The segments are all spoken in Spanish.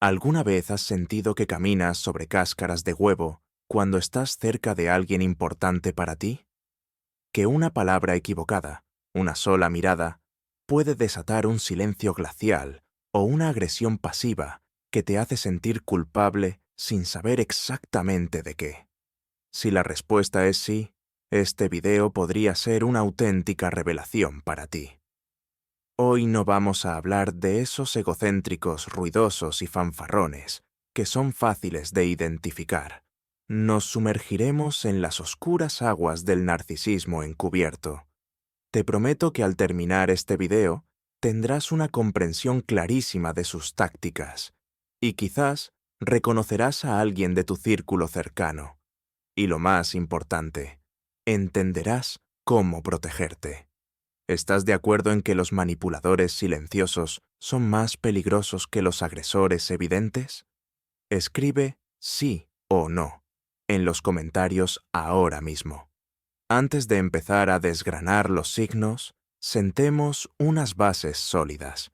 ¿Alguna vez has sentido que caminas sobre cáscaras de huevo cuando estás cerca de alguien importante para ti? Que una palabra equivocada, una sola mirada, puede desatar un silencio glacial o una agresión pasiva que te hace sentir culpable sin saber exactamente de qué. Si la respuesta es sí, este video podría ser una auténtica revelación para ti. Hoy no vamos a hablar de esos egocéntricos ruidosos y fanfarrones que son fáciles de identificar. Nos sumergiremos en las oscuras aguas del narcisismo encubierto. Te prometo que al terminar este video tendrás una comprensión clarísima de sus tácticas y quizás reconocerás a alguien de tu círculo cercano. Y lo más importante, entenderás cómo protegerte. ¿Estás de acuerdo en que los manipuladores silenciosos son más peligrosos que los agresores evidentes? Escribe sí o no en los comentarios ahora mismo. Antes de empezar a desgranar los signos, sentemos unas bases sólidas.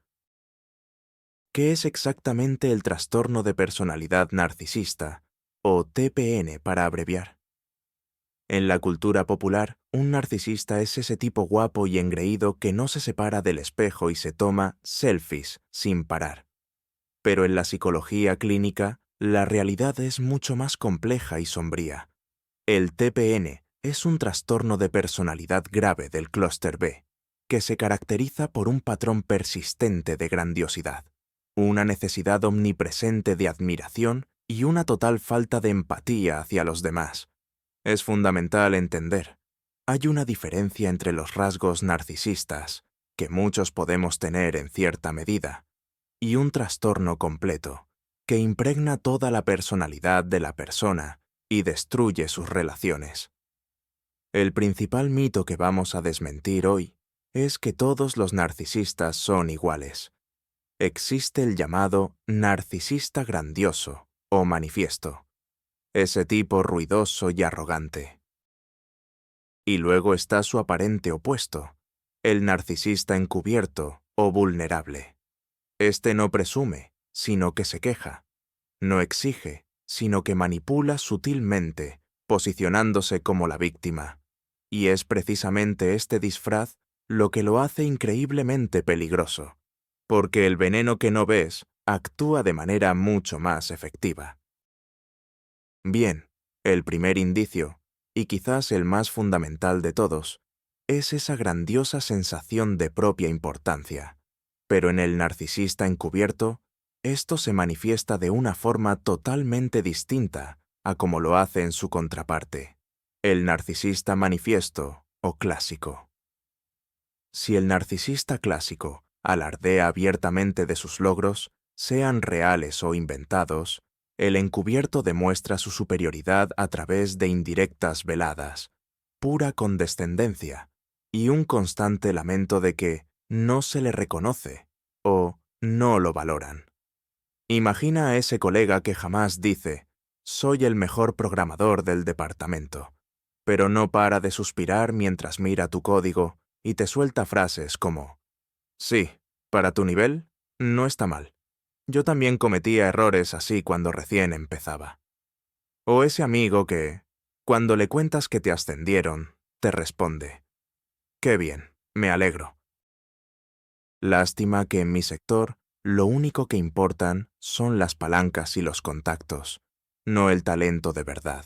¿Qué es exactamente el trastorno de personalidad narcisista, o TPN para abreviar? En la cultura popular, un narcisista es ese tipo guapo y engreído que no se separa del espejo y se toma selfies sin parar. Pero en la psicología clínica, la realidad es mucho más compleja y sombría. El TPN es un trastorno de personalidad grave del clúster B, que se caracteriza por un patrón persistente de grandiosidad, una necesidad omnipresente de admiración y una total falta de empatía hacia los demás. Es fundamental entender, hay una diferencia entre los rasgos narcisistas, que muchos podemos tener en cierta medida, y un trastorno completo, que impregna toda la personalidad de la persona y destruye sus relaciones. El principal mito que vamos a desmentir hoy es que todos los narcisistas son iguales. Existe el llamado narcisista grandioso o manifiesto, ese tipo ruidoso y arrogante. Y luego está su aparente opuesto, el narcisista encubierto o vulnerable. Este no presume, sino que se queja. No exige, sino que manipula sutilmente, posicionándose como la víctima. Y es precisamente este disfraz lo que lo hace increíblemente peligroso, porque el veneno que no ves actúa de manera mucho más efectiva. Bien, el primer indicio, y quizás el más fundamental de todos, es esa grandiosa sensación de propia importancia. Pero en el narcisista encubierto, esto se manifiesta de una forma totalmente distinta a como lo hace en su contraparte, el narcisista manifiesto o clásico. Si el narcisista clásico alardea abiertamente de sus logros, sean reales o inventados, el encubierto demuestra su superioridad a través de indirectas veladas, pura condescendencia y un constante lamento de que no se le reconoce o no lo valoran. Imagina a ese colega que jamás dice, soy el mejor programador del departamento, pero no para de suspirar mientras mira tu código y te suelta frases como, sí, para tu nivel, no está mal. Yo también cometía errores así cuando recién empezaba. O ese amigo que, cuando le cuentas que te ascendieron, te responde, qué bien, me alegro. Lástima que en mi sector lo único que importan son las palancas y los contactos, no el talento de verdad.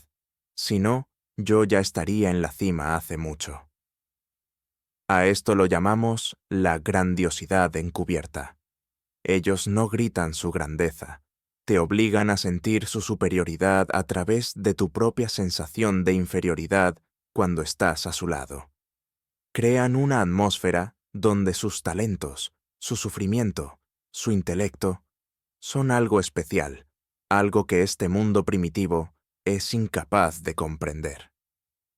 Si no, yo ya estaría en la cima hace mucho. A esto lo llamamos la grandiosidad encubierta. Ellos no gritan su grandeza, te obligan a sentir su superioridad a través de tu propia sensación de inferioridad cuando estás a su lado. Crean una atmósfera donde sus talentos, su sufrimiento, su intelecto, son algo especial, algo que este mundo primitivo es incapaz de comprender.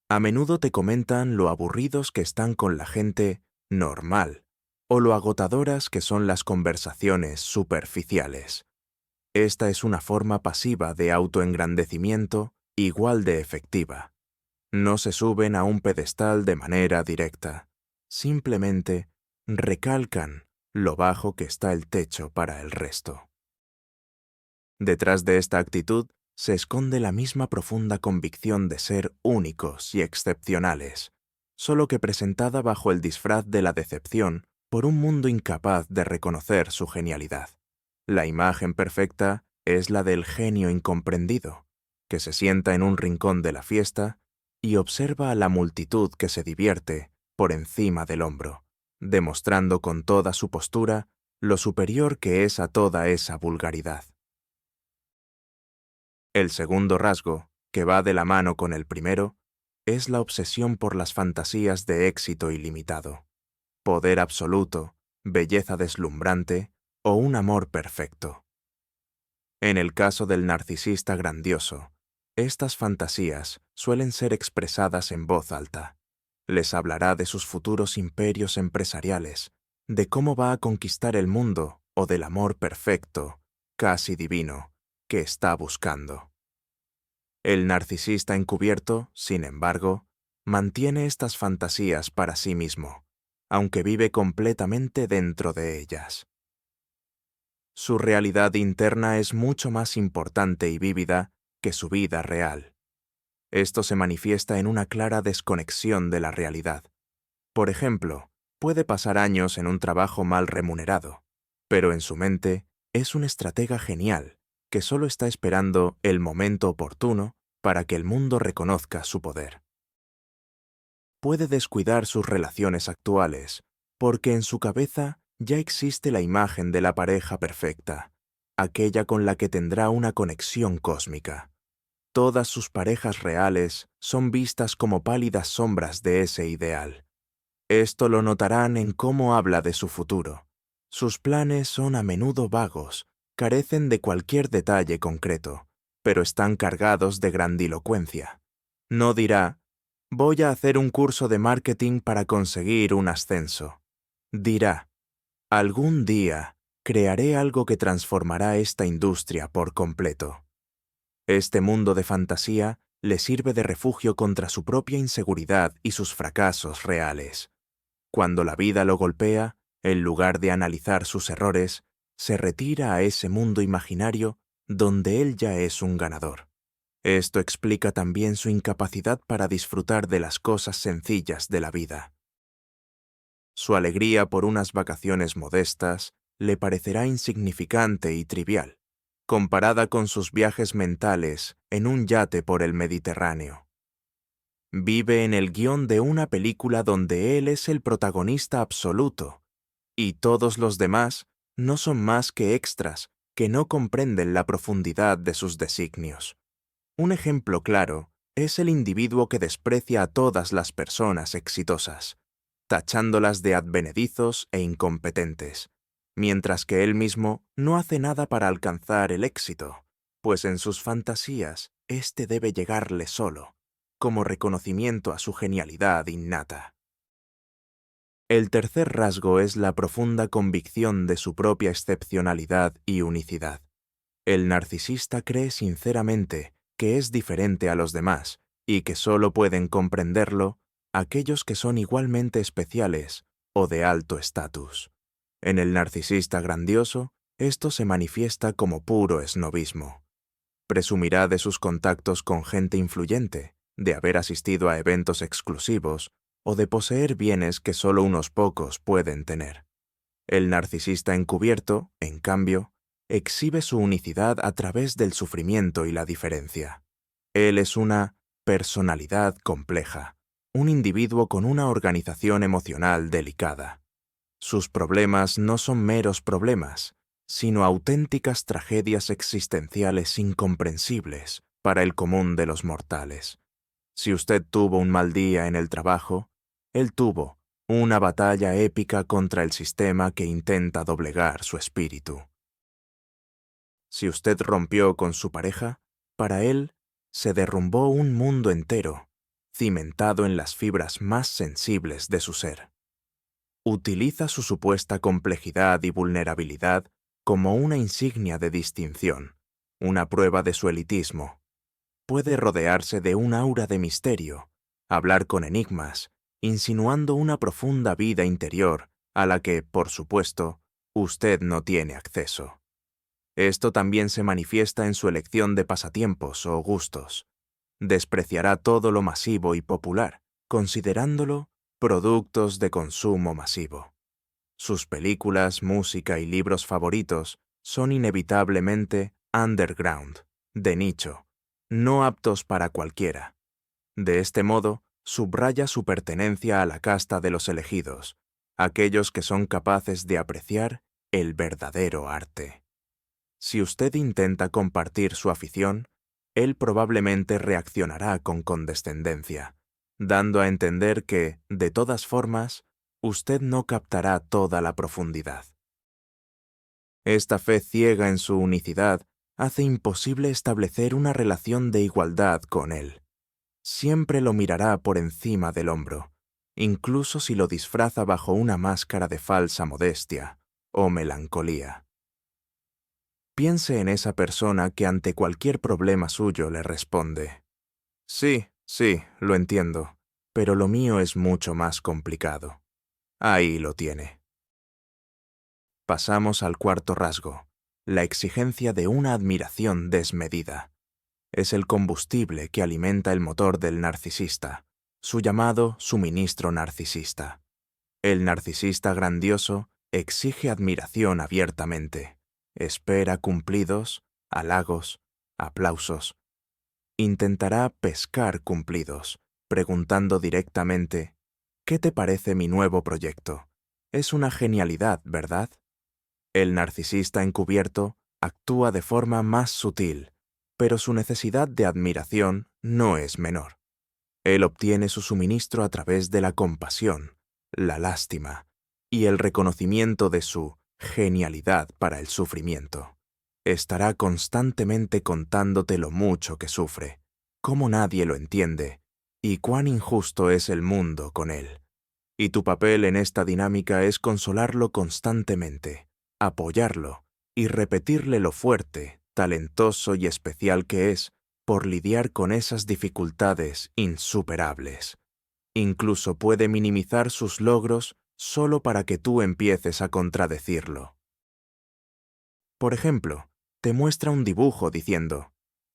A menudo te comentan lo aburridos que están con la gente normal o lo agotadoras que son las conversaciones superficiales. Esta es una forma pasiva de autoengrandecimiento igual de efectiva. No se suben a un pedestal de manera directa, simplemente recalcan lo bajo que está el techo para el resto. Detrás de esta actitud se esconde la misma profunda convicción de ser únicos y excepcionales, solo que presentada bajo el disfraz de la decepción por un mundo incapaz de reconocer su genialidad. La imagen perfecta es la del genio incomprendido, que se sienta en un rincón de la fiesta y observa a la multitud que se divierte por encima del hombro, demostrando con toda su postura lo superior que es a toda esa vulgaridad. El segundo rasgo, que va de la mano con el primero, es la obsesión por las fantasías de éxito ilimitado, poder absoluto, belleza deslumbrante o un amor perfecto. En el caso del narcisista grandioso, estas fantasías suelen ser expresadas en voz alta. Les hablará de sus futuros imperios empresariales, de cómo va a conquistar el mundo o del amor perfecto, casi divino, que está buscando. El narcisista encubierto, sin embargo, mantiene estas fantasías para sí mismo, aunque vive completamente dentro de ellas. Su realidad interna es mucho más importante y vívida que su vida real. Esto se manifiesta en una clara desconexión de la realidad. Por ejemplo, puede pasar años en un trabajo mal remunerado, pero en su mente es un estratega genial que solo está esperando el momento oportuno para que el mundo reconozca su poder. Puede descuidar sus relaciones actuales, porque en su cabeza ya existe la imagen de la pareja perfecta, aquella con la que tendrá una conexión cósmica. Todas sus parejas reales son vistas como pálidas sombras de ese ideal. Esto lo notarán en cómo habla de su futuro. Sus planes son a menudo vagos, carecen de cualquier detalle concreto, pero están cargados de grandilocuencia. No dirá, voy a hacer un curso de marketing para conseguir un ascenso. Dirá, algún día crearé algo que transformará esta industria por completo. Este mundo de fantasía le sirve de refugio contra su propia inseguridad y sus fracasos reales. Cuando la vida lo golpea, en lugar de analizar sus errores, se retira a ese mundo imaginario donde él ya es un ganador. Esto explica también su incapacidad para disfrutar de las cosas sencillas de la vida. Su alegría por unas vacaciones modestas le parecerá insignificante y trivial, comparada con sus viajes mentales en un yate por el Mediterráneo. Vive en el guión de una película donde él es el protagonista absoluto, y todos los demás no son más que extras que no comprenden la profundidad de sus designios. Un ejemplo claro es el individuo que desprecia a todas las personas exitosas, tachándolas de advenedizos e incompetentes, mientras que él mismo no hace nada para alcanzar el éxito, pues en sus fantasías éste debe llegarle solo, como reconocimiento a su genialidad innata. El tercer rasgo es la profunda convicción de su propia excepcionalidad y unicidad. El narcisista cree sinceramente que es diferente a los demás y que solo pueden comprenderlo aquellos que son igualmente especiales o de alto estatus. En el narcisista grandioso, esto se manifiesta como puro esnobismo. Presumirá de sus contactos con gente influyente, de haber asistido a eventos exclusivos o de poseer bienes que solo unos pocos pueden tener. El narcisista encubierto, en cambio, exhibe su unicidad a través del sufrimiento y la diferencia. Él es una personalidad compleja, un individuo con una organización emocional delicada. Sus problemas no son meros problemas, sino auténticas tragedias existenciales incomprensibles para el común de los mortales. Si usted tuvo un mal día en el trabajo, él tuvo una batalla épica contra el sistema que intenta doblegar su espíritu. Si usted rompió con su pareja, para él se derrumbó un mundo entero, cimentado en las fibras más sensibles de su ser. Utiliza su supuesta complejidad y vulnerabilidad como una insignia de distinción, una prueba de su elitismo. Puede rodearse de un aura de misterio, hablar con enigmas, insinuando una profunda vida interior a la que, por supuesto, usted no tiene acceso. Esto también se manifiesta en su elección de pasatiempos o gustos. Despreciará todo lo masivo y popular, considerándolo productos de consumo masivo. Sus películas, música y libros favoritos son inevitablemente underground, de nicho, no aptos para cualquiera. De este modo, subraya su pertenencia a la casta de los elegidos, aquellos que son capaces de apreciar el verdadero arte. Si usted intenta compartir su afición, él probablemente reaccionará con condescendencia, dando a entender que, de todas formas, usted no captará toda la profundidad. Esta fe ciega en su unicidad hace imposible establecer una relación de igualdad con él. Siempre lo mirará por encima del hombro, incluso si lo disfraza bajo una máscara de falsa modestia o melancolía. Piense en esa persona que ante cualquier problema suyo le responde: sí, lo entiendo, pero lo mío es mucho más complicado. Ahí lo tiene. Pasamos al cuarto rasgo, la exigencia de una admiración desmedida. Es el combustible que alimenta el motor del narcisista, su llamado suministro narcisista. El narcisista grandioso exige admiración abiertamente, espera cumplidos, halagos, aplausos. Intentará pescar cumplidos, preguntando directamente: ¿qué te parece mi nuevo proyecto? Es una genialidad, ¿verdad? El narcisista encubierto actúa de forma más sutil, pero su necesidad de admiración no es menor. Él obtiene su suministro a través de la compasión, la lástima y el reconocimiento de su genialidad para el sufrimiento. Estará constantemente contándote lo mucho que sufre, cómo nadie lo entiende y cuán injusto es el mundo con él. Y tu papel en esta dinámica es consolarlo constantemente, apoyarlo y repetirle lo fuerte, talentoso y especial que es por lidiar con esas dificultades insuperables. Incluso puede minimizar sus logros solo para que tú empieces a contradecirlo. Por ejemplo, te muestra un dibujo diciendo: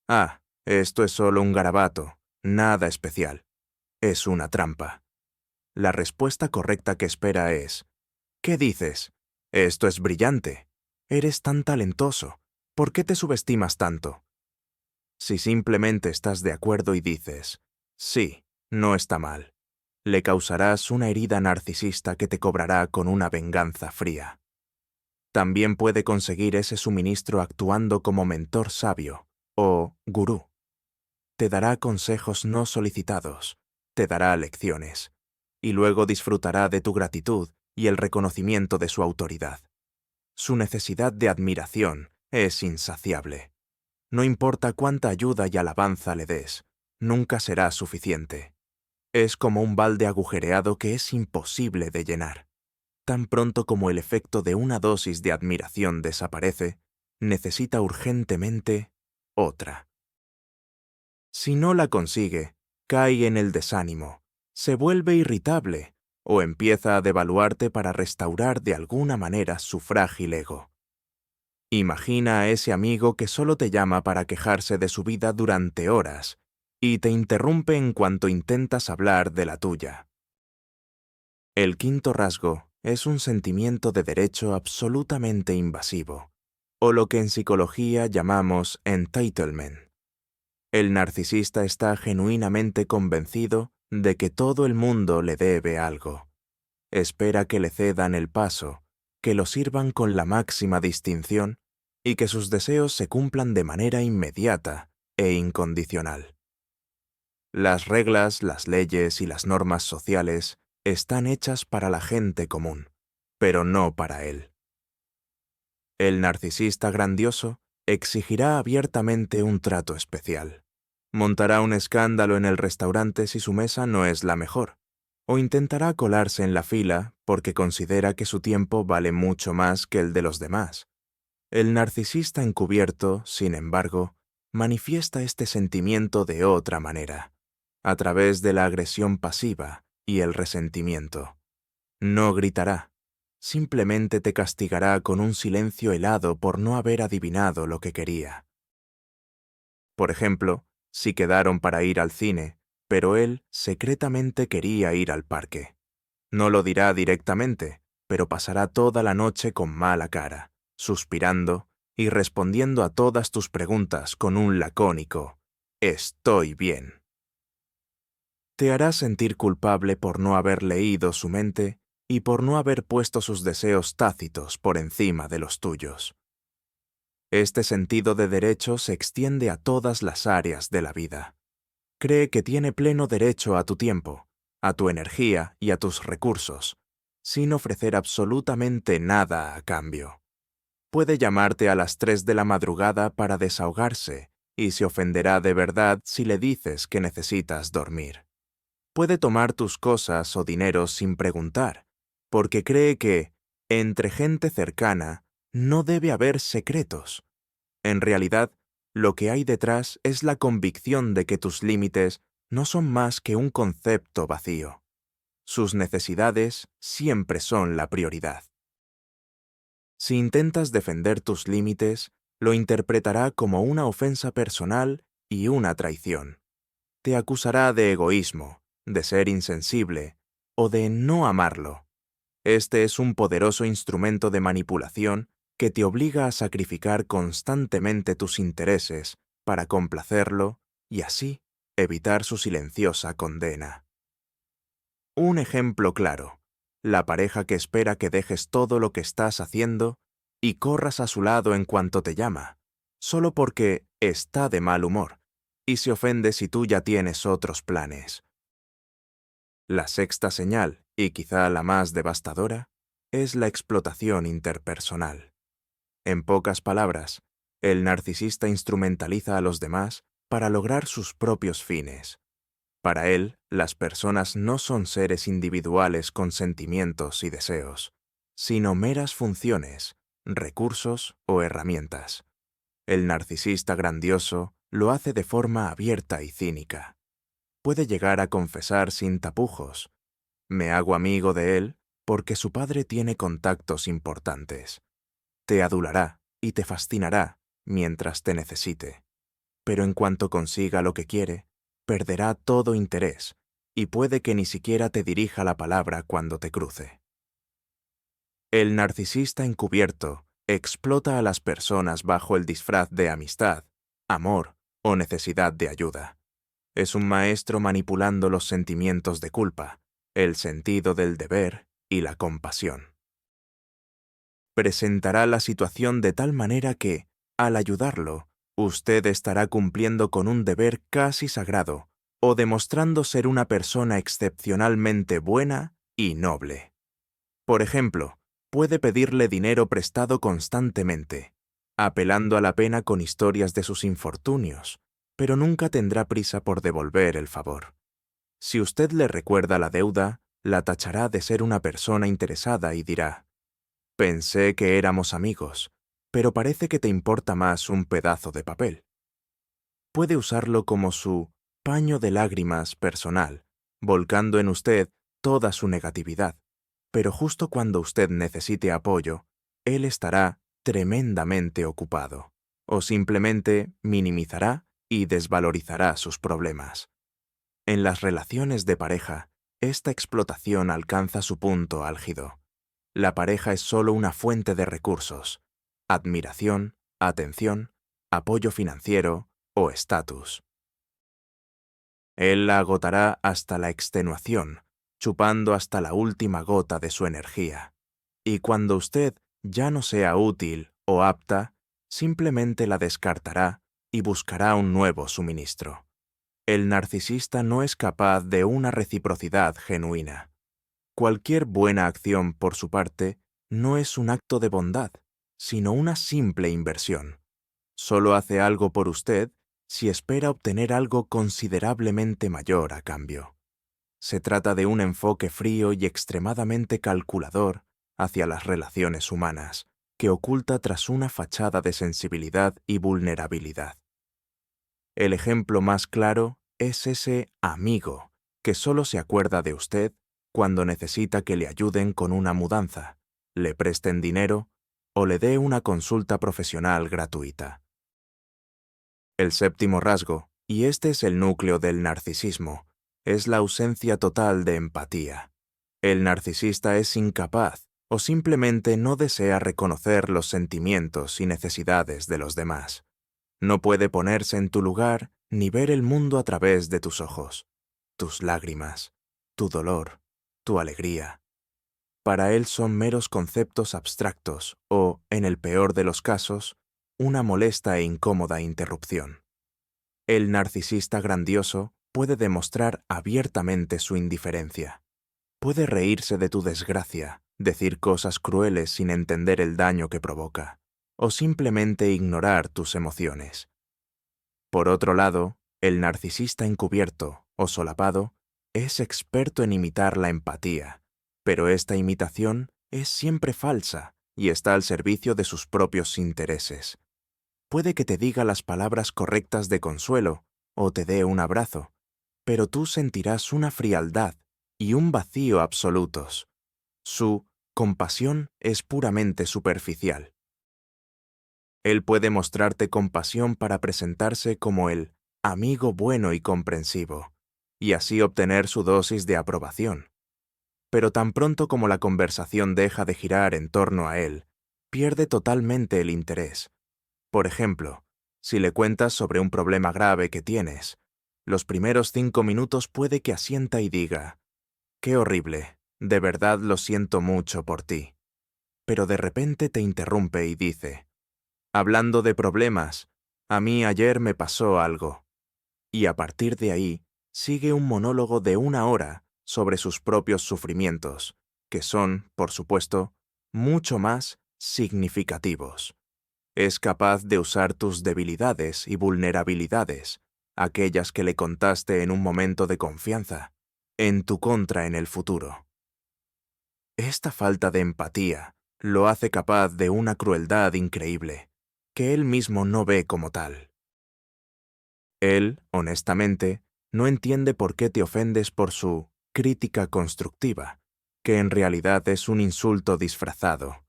«Ah, esto es solo un garabato, nada especial. Es una trampa». La respuesta correcta que espera es: «¿Qué dices? Esto es brillante. Eres tan talentoso. ¿Por qué te subestimas tanto?». Si simplemente estás de acuerdo y dices: «Sí, no está mal», le causarás una herida narcisista que te cobrará con una venganza fría. También puede conseguir ese suministro actuando como mentor sabio o gurú. Te dará consejos no solicitados, te dará lecciones, y luego disfrutará de tu gratitud y el reconocimiento de su autoridad. Su necesidad de admiración es insaciable. No importa cuánta ayuda y alabanza le des, nunca será suficiente. Es como un balde agujereado que es imposible de llenar. Tan pronto como el efecto de una dosis de admiración desaparece, necesita urgentemente otra. Si no la consigue, cae en el desánimo, se vuelve irritable o empieza a devaluarte para restaurar de alguna manera su frágil ego. Imagina a ese amigo que solo te llama para quejarse de su vida durante horas y te interrumpe en cuanto intentas hablar de la tuya. El quinto rasgo es un sentimiento de derecho absolutamente invasivo, o lo que en psicología llamamos entitlement. El narcisista está genuinamente convencido de que todo el mundo le debe algo. Espera que le cedan el paso, que lo sirvan con la máxima distinción y que sus deseos se cumplan de manera inmediata e incondicional. Las reglas, las leyes y las normas sociales están hechas para la gente común, pero no para él. El narcisista grandioso exigirá abiertamente un trato especial. Montará un escándalo en el restaurante si su mesa no es la mejor, o intentará colarse en la fila porque considera que su tiempo vale mucho más que el de los demás. El narcisista encubierto, sin embargo, manifiesta este sentimiento de otra manera, a través de la agresión pasiva y el resentimiento. No gritará, simplemente te castigará con un silencio helado por no haber adivinado lo que quería. Por ejemplo, si quedaron para ir al cine, pero él secretamente quería ir al parque. No lo dirá directamente, pero pasará toda la noche con mala cara, suspirando y respondiendo a todas tus preguntas con un lacónico «Estoy bien». Te hará sentir culpable por no haber leído su mente y por no haber puesto sus deseos tácitos por encima de los tuyos. Este sentido de derecho se extiende a todas las áreas de la vida. Cree que tiene pleno derecho a tu tiempo, a tu energía y a tus recursos, sin ofrecer absolutamente nada a cambio. Puede llamarte a las 3 de la madrugada para desahogarse y se ofenderá de verdad si le dices que necesitas dormir. Puede tomar tus cosas o dinero sin preguntar, porque cree que, entre gente cercana, no debe haber secretos. En realidad, lo que hay detrás es la convicción de que tus límites no son más que un concepto vacío. Sus necesidades siempre son la prioridad. Si intentas defender tus límites, lo interpretará como una ofensa personal y una traición. Te acusará de egoísmo, de ser insensible o de no amarlo. Este es un poderoso instrumento de manipulación que te obliga a sacrificar constantemente tus intereses para complacerlo y así evitar su silenciosa condena. Un ejemplo claro: la pareja que espera que dejes todo lo que estás haciendo y corras a su lado en cuanto te llama, solo porque está de mal humor, y se ofende si tú ya tienes otros planes. La sexta señal, y quizá la más devastadora, es la explotación interpersonal. En pocas palabras, el narcisista instrumentaliza a los demás para lograr sus propios fines. Para él, las personas no son seres individuales con sentimientos y deseos, sino meras funciones, recursos o herramientas. El narcisista grandioso lo hace de forma abierta y cínica. Puede llegar a confesar sin tapujos: «Me hago amigo de él porque su padre tiene contactos importantes». Te adulará y te fascinará mientras te necesite. Pero en cuanto consiga lo que quiere, perderá todo interés y puede que ni siquiera te dirija la palabra cuando te cruce. El narcisista encubierto explota a las personas bajo el disfraz de amistad, amor o necesidad de ayuda. Es un maestro manipulando los sentimientos de culpa, el sentido del deber y la compasión. Presentará la situación de tal manera que, al ayudarlo, usted estará cumpliendo con un deber casi sagrado o demostrando ser una persona excepcionalmente buena y noble. Por ejemplo, puede pedirle dinero prestado constantemente, apelando a la pena con historias de sus infortunios, pero nunca tendrá prisa por devolver el favor. Si usted le recuerda la deuda, la tachará de ser una persona interesada y dirá: «Pensé que éramos amigos, pero parece que te importa más un pedazo de papel». Puede usarlo como su paño de lágrimas personal, volcando en usted toda su negatividad, pero justo cuando usted necesite apoyo, él estará tremendamente ocupado, o simplemente minimizará y desvalorizará sus problemas. En las relaciones de pareja, esta explotación alcanza su punto álgido. La pareja es solo una fuente de recursos: admiración, atención, apoyo financiero o estatus. Él la agotará hasta la extenuación, chupando hasta la última gota de su energía. Y cuando usted ya no sea útil o apta, simplemente la descartará y buscará un nuevo suministro. El narcisista no es capaz de una reciprocidad genuina. Cualquier buena acción por su parte no es un acto de bondad, sino una simple inversión. Solo hace algo por usted si espera obtener algo considerablemente mayor a cambio. Se trata de un enfoque frío y extremadamente calculador hacia las relaciones humanas, que oculta tras una fachada de sensibilidad y vulnerabilidad. El ejemplo más claro es ese amigo que solo se acuerda de usted cuando necesita que le ayuden con una mudanza, le presten dinero o le dé una consulta profesional gratuita. El séptimo rasgo, y este es el núcleo del narcisismo, es la ausencia total de empatía. El narcisista es incapaz o simplemente no desea reconocer los sentimientos y necesidades de los demás. No puede ponerse en tu lugar ni ver el mundo a través de tus ojos, tus lágrimas, tu dolor, tu alegría. Para él son meros conceptos abstractos o, en el peor de los casos, una molesta e incómoda interrupción. El narcisista grandioso puede demostrar abiertamente su indiferencia. Puede reírse de tu desgracia, decir cosas crueles sin entender el daño que provoca, o simplemente ignorar tus emociones. Por otro lado, el narcisista encubierto o solapado es experto en imitar la empatía, pero esta imitación es siempre falsa y está al servicio de sus propios intereses. Puede que te diga las palabras correctas de consuelo o te dé un abrazo, pero tú sentirás una frialdad y un vacío absolutos. Su compasión es puramente superficial. Él puede mostrarte compasión para presentarse como el amigo bueno y comprensivo, y así obtener su dosis de aprobación. Pero tan pronto como la conversación deja de girar en torno a él, pierde totalmente el interés. Por ejemplo, si le cuentas sobre un problema grave que tienes, los primeros 5 minutos puede que asienta y diga, «Qué horrible, de verdad lo siento mucho por ti». Pero de repente te interrumpe y dice, «Hablando de problemas, a mí ayer me pasó algo». Y a partir de ahí, sigue un monólogo de 1 hora sobre sus propios sufrimientos, que son, por supuesto, mucho más significativos. Es capaz de usar tus debilidades y vulnerabilidades, aquellas que le contaste en un momento de confianza, en tu contra en el futuro. Esta falta de empatía lo hace capaz de una crueldad increíble, que él mismo no ve como tal. Él, honestamente, no entiende por qué te ofendes por su crítica constructiva, que en realidad es un insulto disfrazado.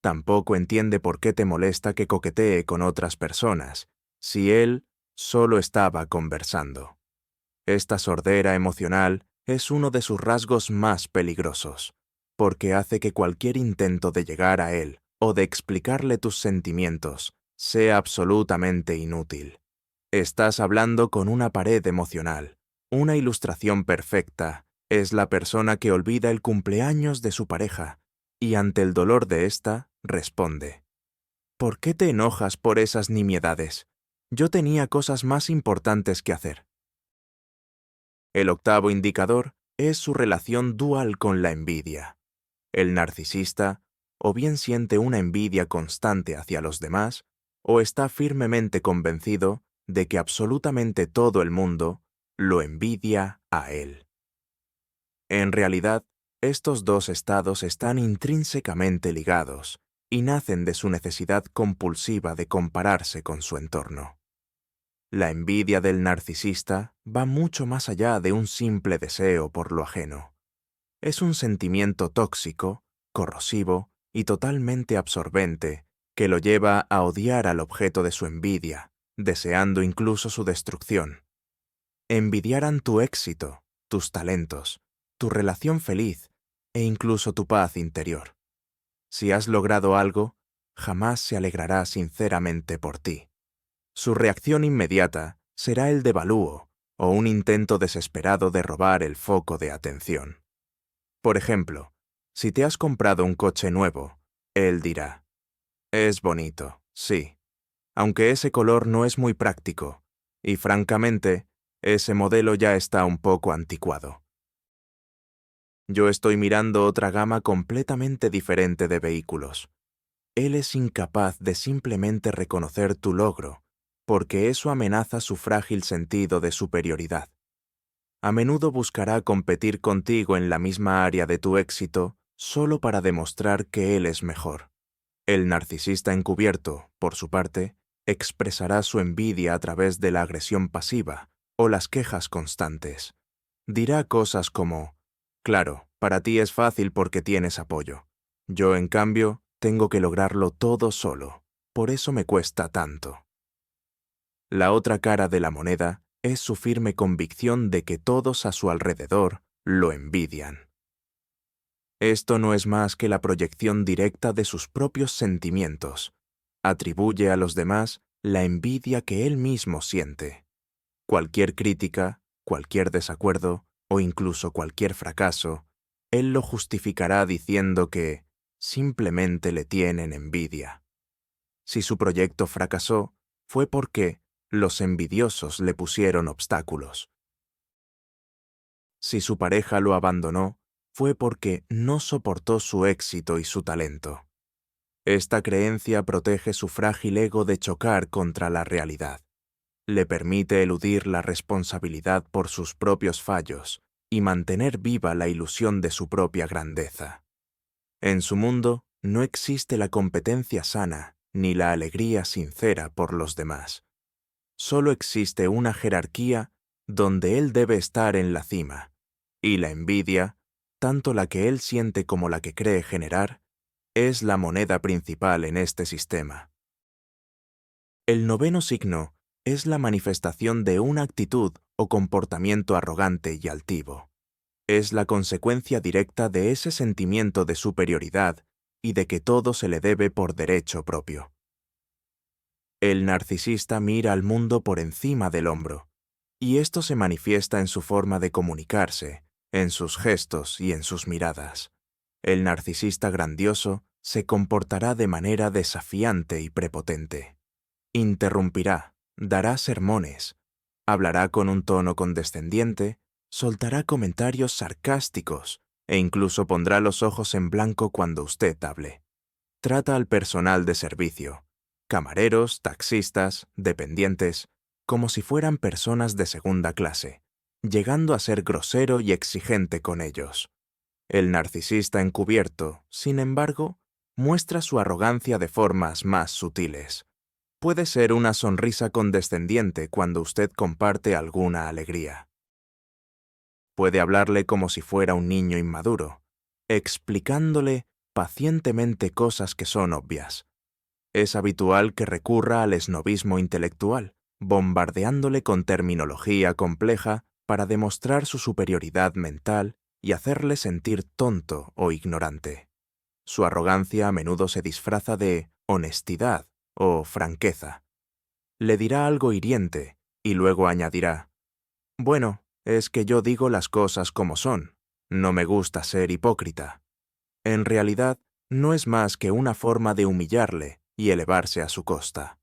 Tampoco entiende por qué te molesta que coquetee con otras personas, si él solo estaba conversando. Esta sordera emocional es uno de sus rasgos más peligrosos, porque hace que cualquier intento de llegar a él o de explicarle tus sentimientos sea absolutamente inútil. Estás hablando con una pared emocional. Una ilustración perfecta es la persona que olvida el cumpleaños de su pareja y ante el dolor de ésta responde, «¿Por qué te enojas por esas nimiedades? Yo tenía cosas más importantes que hacer». El octavo indicador es su relación dual con la envidia. El narcisista o bien siente una envidia constante hacia los demás o está firmemente convencido de que absolutamente todo el mundo lo envidia a él. En realidad, estos dos estados están intrínsecamente ligados y nacen de su necesidad compulsiva de compararse con su entorno. La envidia del narcisista va mucho más allá de un simple deseo por lo ajeno. Es un sentimiento tóxico, corrosivo y totalmente absorbente que lo lleva a odiar al objeto de su envidia, deseando incluso su destrucción. Envidiarán tu éxito, tus talentos, tu relación feliz e incluso tu paz interior. Si has logrado algo, jamás se alegrará sinceramente por ti. Su reacción inmediata será el devalúo o un intento desesperado de robar el foco de atención. Por ejemplo, si te has comprado un coche nuevo, él dirá, «Es bonito, sí, aunque ese color no es muy práctico, y francamente, ese modelo ya está un poco anticuado. Yo estoy mirando otra gama completamente diferente de vehículos». Él es incapaz de simplemente reconocer tu logro, porque eso amenaza su frágil sentido de superioridad. A menudo buscará competir contigo en la misma área de tu éxito solo para demostrar que él es mejor. El narcisista encubierto, por su parte, expresará su envidia a través de la agresión pasiva o las quejas constantes. Dirá cosas como, «Claro, para ti es fácil porque tienes apoyo. Yo, en cambio, tengo que lograrlo todo solo. Por eso me cuesta tanto. La otra cara de la moneda es su firme convicción de que todos a su alrededor lo envidian. Esto no es más que la proyección directa de sus propios sentimientos. Atribuye a los demás la envidia que él mismo siente. Cualquier crítica, cualquier desacuerdo o incluso cualquier fracaso, él lo justificará diciendo que simplemente le tienen envidia. Si su proyecto fracasó, fue porque los envidiosos le pusieron obstáculos. Si su pareja lo abandonó, fue porque no soportó su éxito y su talento. Esta creencia protege su frágil ego de chocar contra la realidad. Le permite eludir la responsabilidad por sus propios fallos y mantener viva la ilusión de su propia grandeza. En su mundo no existe la competencia sana ni la alegría sincera por los demás. Solo existe una jerarquía donde él debe estar en la cima, y la envidia, tanto la que él siente como la que cree generar, es la moneda principal en este sistema. El noveno signo es la manifestación de una actitud o comportamiento arrogante y altivo. Es la consecuencia directa de ese sentimiento de superioridad y de que todo se le debe por derecho propio. El narcisista mira al mundo por encima del hombro, y esto se manifiesta en su forma de comunicarse, en sus gestos y en sus miradas. El narcisista grandioso se comportará de manera desafiante y prepotente. Interrumpirá, dará sermones, hablará con un tono condescendiente, soltará comentarios sarcásticos e incluso pondrá los ojos en blanco cuando usted hable. Trata al personal de servicio, camareros, taxistas, dependientes, como si fueran personas de segunda clase, llegando a ser grosero y exigente con ellos. El narcisista encubierto, sin embargo, muestra su arrogancia de formas más sutiles. Puede ser una sonrisa condescendiente cuando usted comparte alguna alegría. Puede hablarle como si fuera un niño inmaduro, explicándole pacientemente cosas que son obvias. Es habitual que recurra al esnobismo intelectual, bombardeándole con terminología compleja para demostrar su superioridad mental y hacerle sentir tonto o ignorante. Su arrogancia a menudo se disfraza de honestidad o franqueza. Le dirá algo hiriente y luego añadirá: «Bueno, es que yo digo las cosas como son. No me gusta ser hipócrita». En realidad, no es más que una forma de humillarle y elevarse a su costa.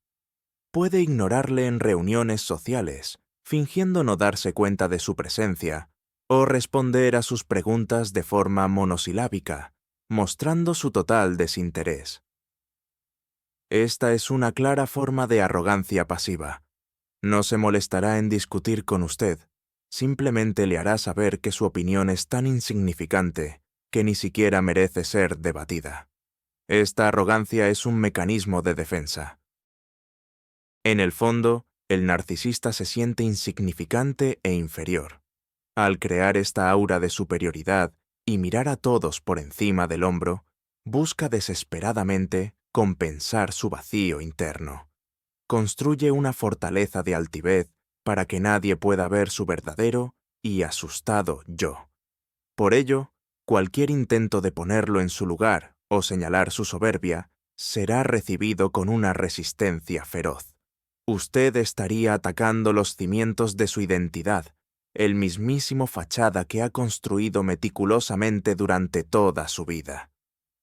Puede ignorarle en reuniones sociales, fingiendo no darse cuenta de su presencia, o responder a sus preguntas de forma monosilábica, mostrando su total desinterés. Esta es una clara forma de arrogancia pasiva. No se molestará en discutir con usted, simplemente le hará saber que su opinión es tan insignificante que ni siquiera merece ser debatida. Esta arrogancia es un mecanismo de defensa. En el fondo, el narcisista se siente insignificante e inferior. Al crear esta aura de superioridad y mirar a todos por encima del hombro, busca desesperadamente compensar su vacío interno. Construye una fortaleza de altivez para que nadie pueda ver su verdadero y asustado yo. Por ello, cualquier intento de ponerlo en su lugar o señalar su soberbia será recibido con una resistencia feroz. Usted estaría atacando los cimientos de su identidad, el mismísimo fachada que ha construido meticulosamente durante toda su vida.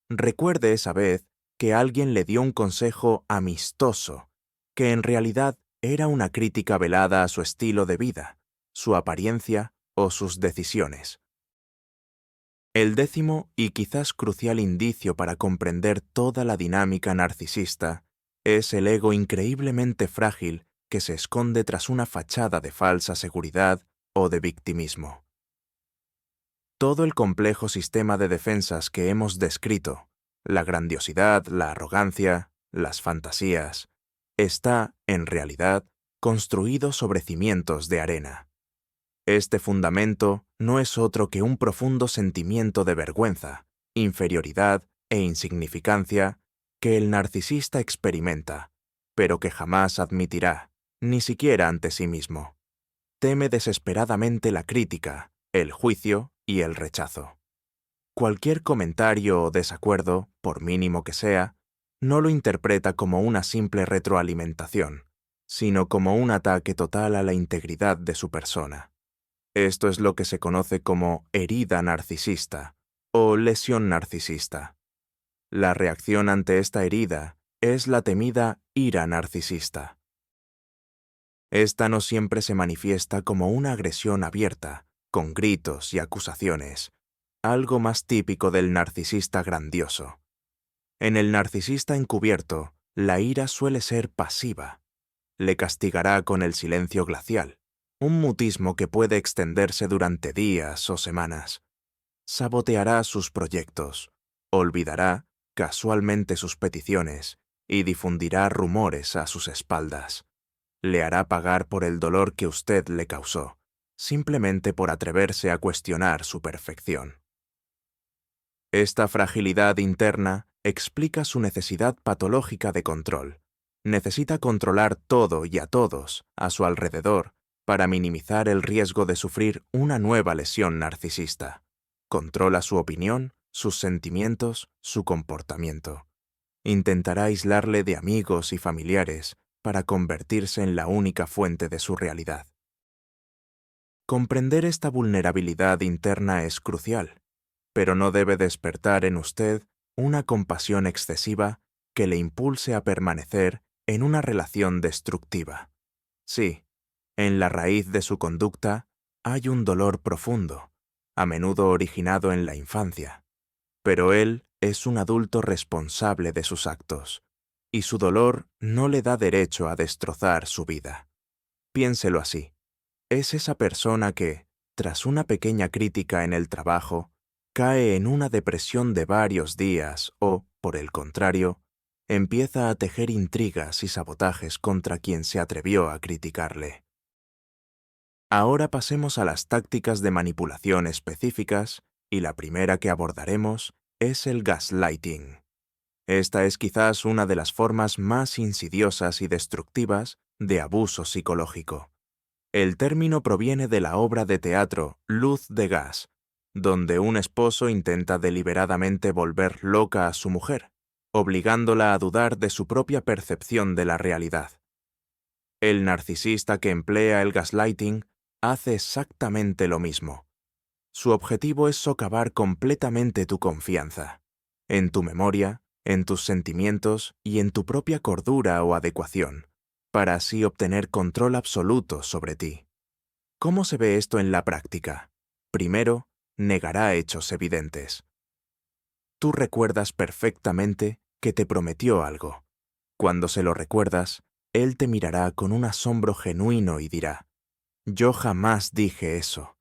Recuerde esa vez que alguien le dio un consejo amistoso, que en realidad era una crítica velada a su estilo de vida, su apariencia o sus decisiones. El décimo y quizás crucial indicio para comprender toda la dinámica narcisista es el ego increíblemente frágil que se esconde tras una fachada de falsa seguridad o de victimismo. Todo el complejo sistema de defensas que hemos descrito, la grandiosidad, la arrogancia, las fantasías, está, en realidad, construido sobre cimientos de arena. Este fundamento no es otro que un profundo sentimiento de vergüenza, inferioridad e insignificancia que el narcisista experimenta, pero que jamás admitirá, ni siquiera ante sí mismo. Teme desesperadamente la crítica, el juicio y el rechazo. Cualquier comentario o desacuerdo, por mínimo que sea, no lo interpreta como una simple retroalimentación, sino como un ataque total a la integridad de su persona. Esto es lo que se conoce como herida narcisista o lesión narcisista. La reacción ante esta herida es la temida ira narcisista. Esta no siempre se manifiesta como una agresión abierta, con gritos y acusaciones, algo más típico del narcisista grandioso. En el narcisista encubierto, la ira suele ser pasiva. Le castigará con el silencio glacial, un mutismo que puede extenderse durante días o semanas. Saboteará sus proyectos, olvidará casualmente sus peticiones y difundirá rumores a sus espaldas. Le hará pagar por el dolor que usted le causó, simplemente por atreverse a cuestionar su perfección. Esta fragilidad interna explica su necesidad patológica de control. Necesita controlar todo y a todos a su alrededor para minimizar el riesgo de sufrir una nueva lesión narcisista. Controla su opinión, sus sentimientos, su comportamiento. Intentará aislarle de amigos y familiares para convertirse en la única fuente de su realidad. Comprender esta vulnerabilidad interna es crucial, pero no debe despertar en usted una compasión excesiva que le impulse a permanecer en una relación destructiva. Sí, en la raíz de su conducta hay un dolor profundo, a menudo originado en la infancia, pero él es un adulto responsable de sus actos, y su dolor no le da derecho a destrozar su vida. Piénselo así. Es esa persona que, tras una pequeña crítica en el trabajo, cae en una depresión de varios días o, por el contrario, empieza a tejer intrigas y sabotajes contra quien se atrevió a criticarle. Ahora pasemos a las tácticas de manipulación específicas, y la primera que abordaremos es el gaslighting. Esta es quizás una de las formas más insidiosas y destructivas de abuso psicológico. El término proviene de la obra de teatro Luz de gas, donde un esposo intenta deliberadamente volver loca a su mujer, obligándola a dudar de su propia percepción de la realidad. El narcisista que emplea el gaslighting hace exactamente lo mismo. Su objetivo es socavar completamente tu confianza, en tu memoria, en tus sentimientos y en tu propia cordura o adecuación, para así obtener control absoluto sobre ti. ¿Cómo se ve esto en la práctica? Primero, negará hechos evidentes. Tú recuerdas perfectamente que te prometió algo. Cuando se lo recuerdas, él te mirará con un asombro genuino y dirá: «Yo jamás dije eso.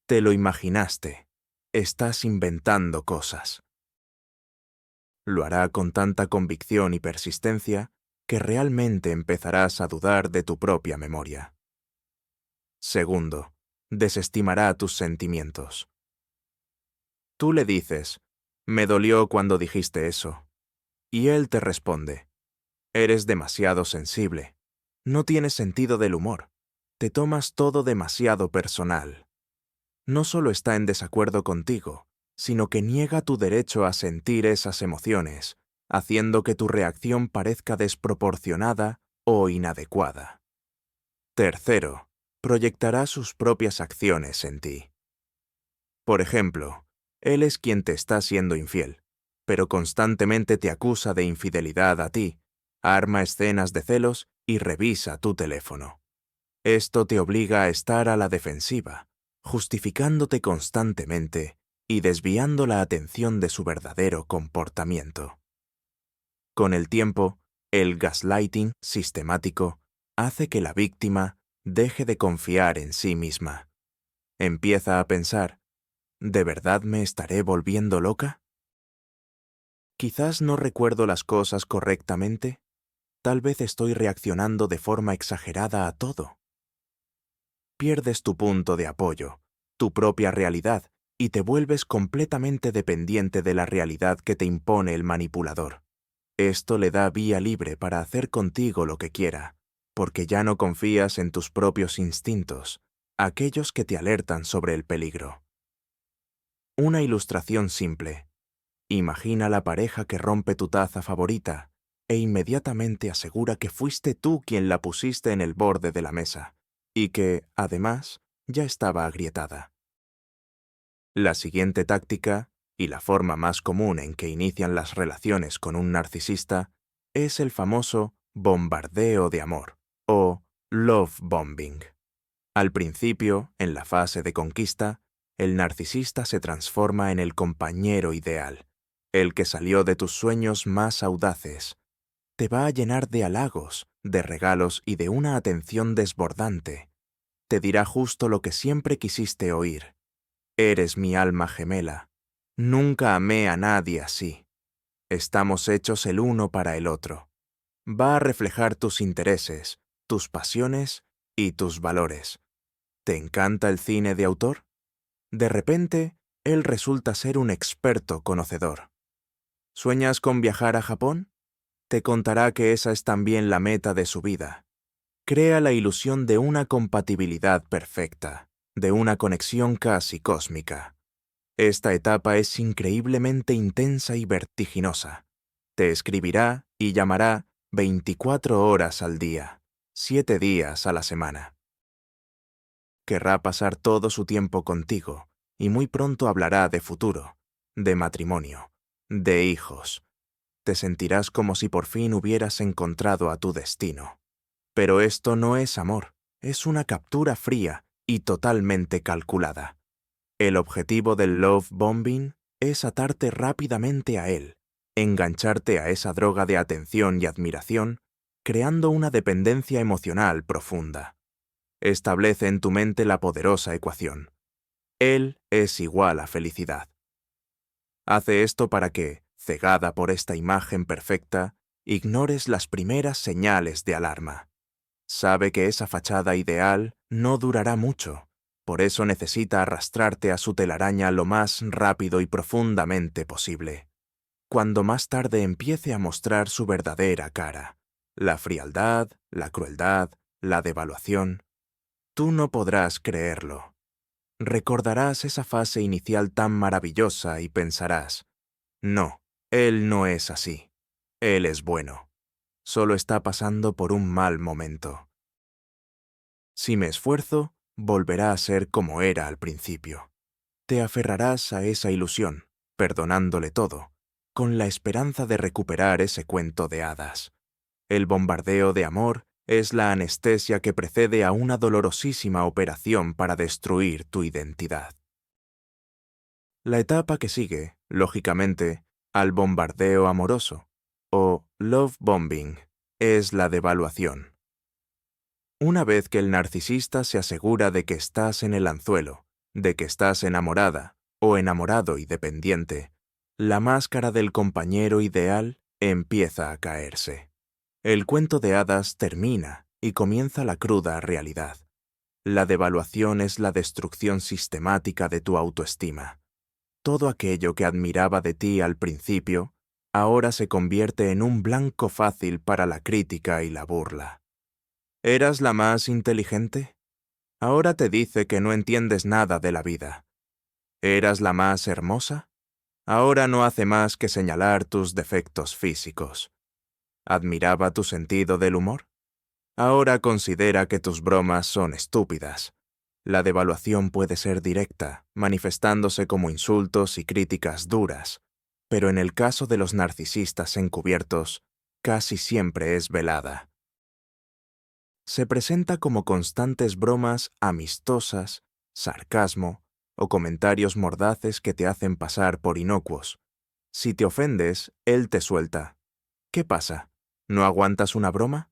Te lo imaginaste. Estás inventando cosas». Lo hará con tanta convicción y persistencia que realmente empezarás a dudar de tu propia memoria. Segundo, desestimará tus sentimientos. Tú le dices: «Me dolió cuando dijiste eso». Y él te responde: «Eres demasiado sensible. No tienes sentido del humor. Te tomas todo demasiado personal». No solo está en desacuerdo contigo, sino que niega tu derecho a sentir esas emociones, haciendo que tu reacción parezca desproporcionada o inadecuada. Tercero, proyectará sus propias acciones en ti. Por ejemplo, él es quien te está siendo infiel, pero constantemente te acusa de infidelidad a ti, arma escenas de celos y revisa tu teléfono. Esto te obliga a estar a la defensiva, justificándote constantemente y desviando la atención de su verdadero comportamiento. Con el tiempo, el gaslighting sistemático hace que la víctima deje de confiar en sí misma. Empieza a pensar: ¿de verdad me estaré volviendo loca? Quizás no recuerdo las cosas correctamente. Tal vez estoy reaccionando de forma exagerada a todo. Pierdes tu punto de apoyo, tu propia realidad, y te vuelves completamente dependiente de la realidad que te impone el manipulador. Esto le da vía libre para hacer contigo lo que quiera, porque ya no confías en tus propios instintos, aquellos que te alertan sobre el peligro. Una ilustración simple. Imagina la pareja que rompe tu taza favorita e inmediatamente asegura que fuiste tú quien la pusiste en el borde de la mesa y que, además, ya estaba agrietada. La siguiente táctica, y la forma más común en que inician las relaciones con un narcisista, es el famoso bombardeo de amor, o love bombing. Al principio, en la fase de conquista, el narcisista se transforma en el compañero ideal, el que salió de tus sueños más audaces. Te va a llenar de halagos, de regalos y de una atención desbordante. Te dirá justo lo que siempre quisiste oír. Eres mi alma gemela. Nunca amé a nadie así. Estamos hechos el uno para el otro. Va a reflejar tus intereses, tus pasiones y tus valores. ¿Te encanta el cine de autor? De repente, él resulta ser un experto conocedor. ¿Sueñas con viajar a Japón? Te contará que esa es también la meta de su vida. Crea la ilusión de una compatibilidad perfecta, de una conexión casi cósmica. Esta etapa es increíblemente intensa y vertiginosa. Te escribirá y llamará 24 horas al día, 7 días a la semana. Querrá pasar todo su tiempo contigo y muy pronto hablará de futuro, de matrimonio, de hijos. Te sentirás como si por fin hubieras encontrado a tu destino. Pero esto no es amor, es una captura fría y totalmente calculada. El objetivo del love bombing es atarte rápidamente a él, engancharte a esa droga de atención y admiración, creando una dependencia emocional profunda. Establece en tu mente la poderosa ecuación. Él es igual a felicidad. Hace esto para que, cegada por esta imagen perfecta, ignores las primeras señales de alarma. Sabe que esa fachada ideal no durará mucho, por eso necesita arrastrarte a su telaraña lo más rápido y profundamente posible. Cuando más tarde empiece a mostrar su verdadera cara, la frialdad, la crueldad, la devaluación, tú no podrás creerlo. Recordarás esa fase inicial tan maravillosa y pensarás, no, él no es así. Él es bueno. Solo está pasando por un mal momento. Si me esfuerzo, volverá a ser como era al principio. Te aferrarás a esa ilusión, perdonándole todo, con la esperanza de recuperar ese cuento de hadas. El bombardeo de amor es la anestesia que precede a una dolorosísima operación para destruir tu identidad. La etapa que sigue, lógicamente, al bombardeo amoroso, o love bombing, es la devaluación. Una vez que el narcisista se asegura de que estás en el anzuelo, de que estás enamorada o enamorado y dependiente, la máscara del compañero ideal empieza a caerse. El cuento de hadas termina y comienza la cruda realidad. La devaluación es la destrucción sistemática de tu autoestima. Todo aquello que admiraba de ti al principio, ahora se convierte en un blanco fácil para la crítica y la burla. ¿Eras la más inteligente? Ahora te dice que no entiendes nada de la vida. ¿Eras la más hermosa? Ahora no hace más que señalar tus defectos físicos. ¿Admiraba tu sentido del humor? Ahora considera que tus bromas son estúpidas. La devaluación puede ser directa, manifestándose como insultos y críticas duras, pero en el caso de los narcisistas encubiertos, casi siempre es velada. Se presenta como constantes bromas amistosas, sarcasmo o comentarios mordaces que te hacen pasar por inocuos. Si te ofendes, él te suelta. ¿Qué pasa? ¿No aguantas una broma?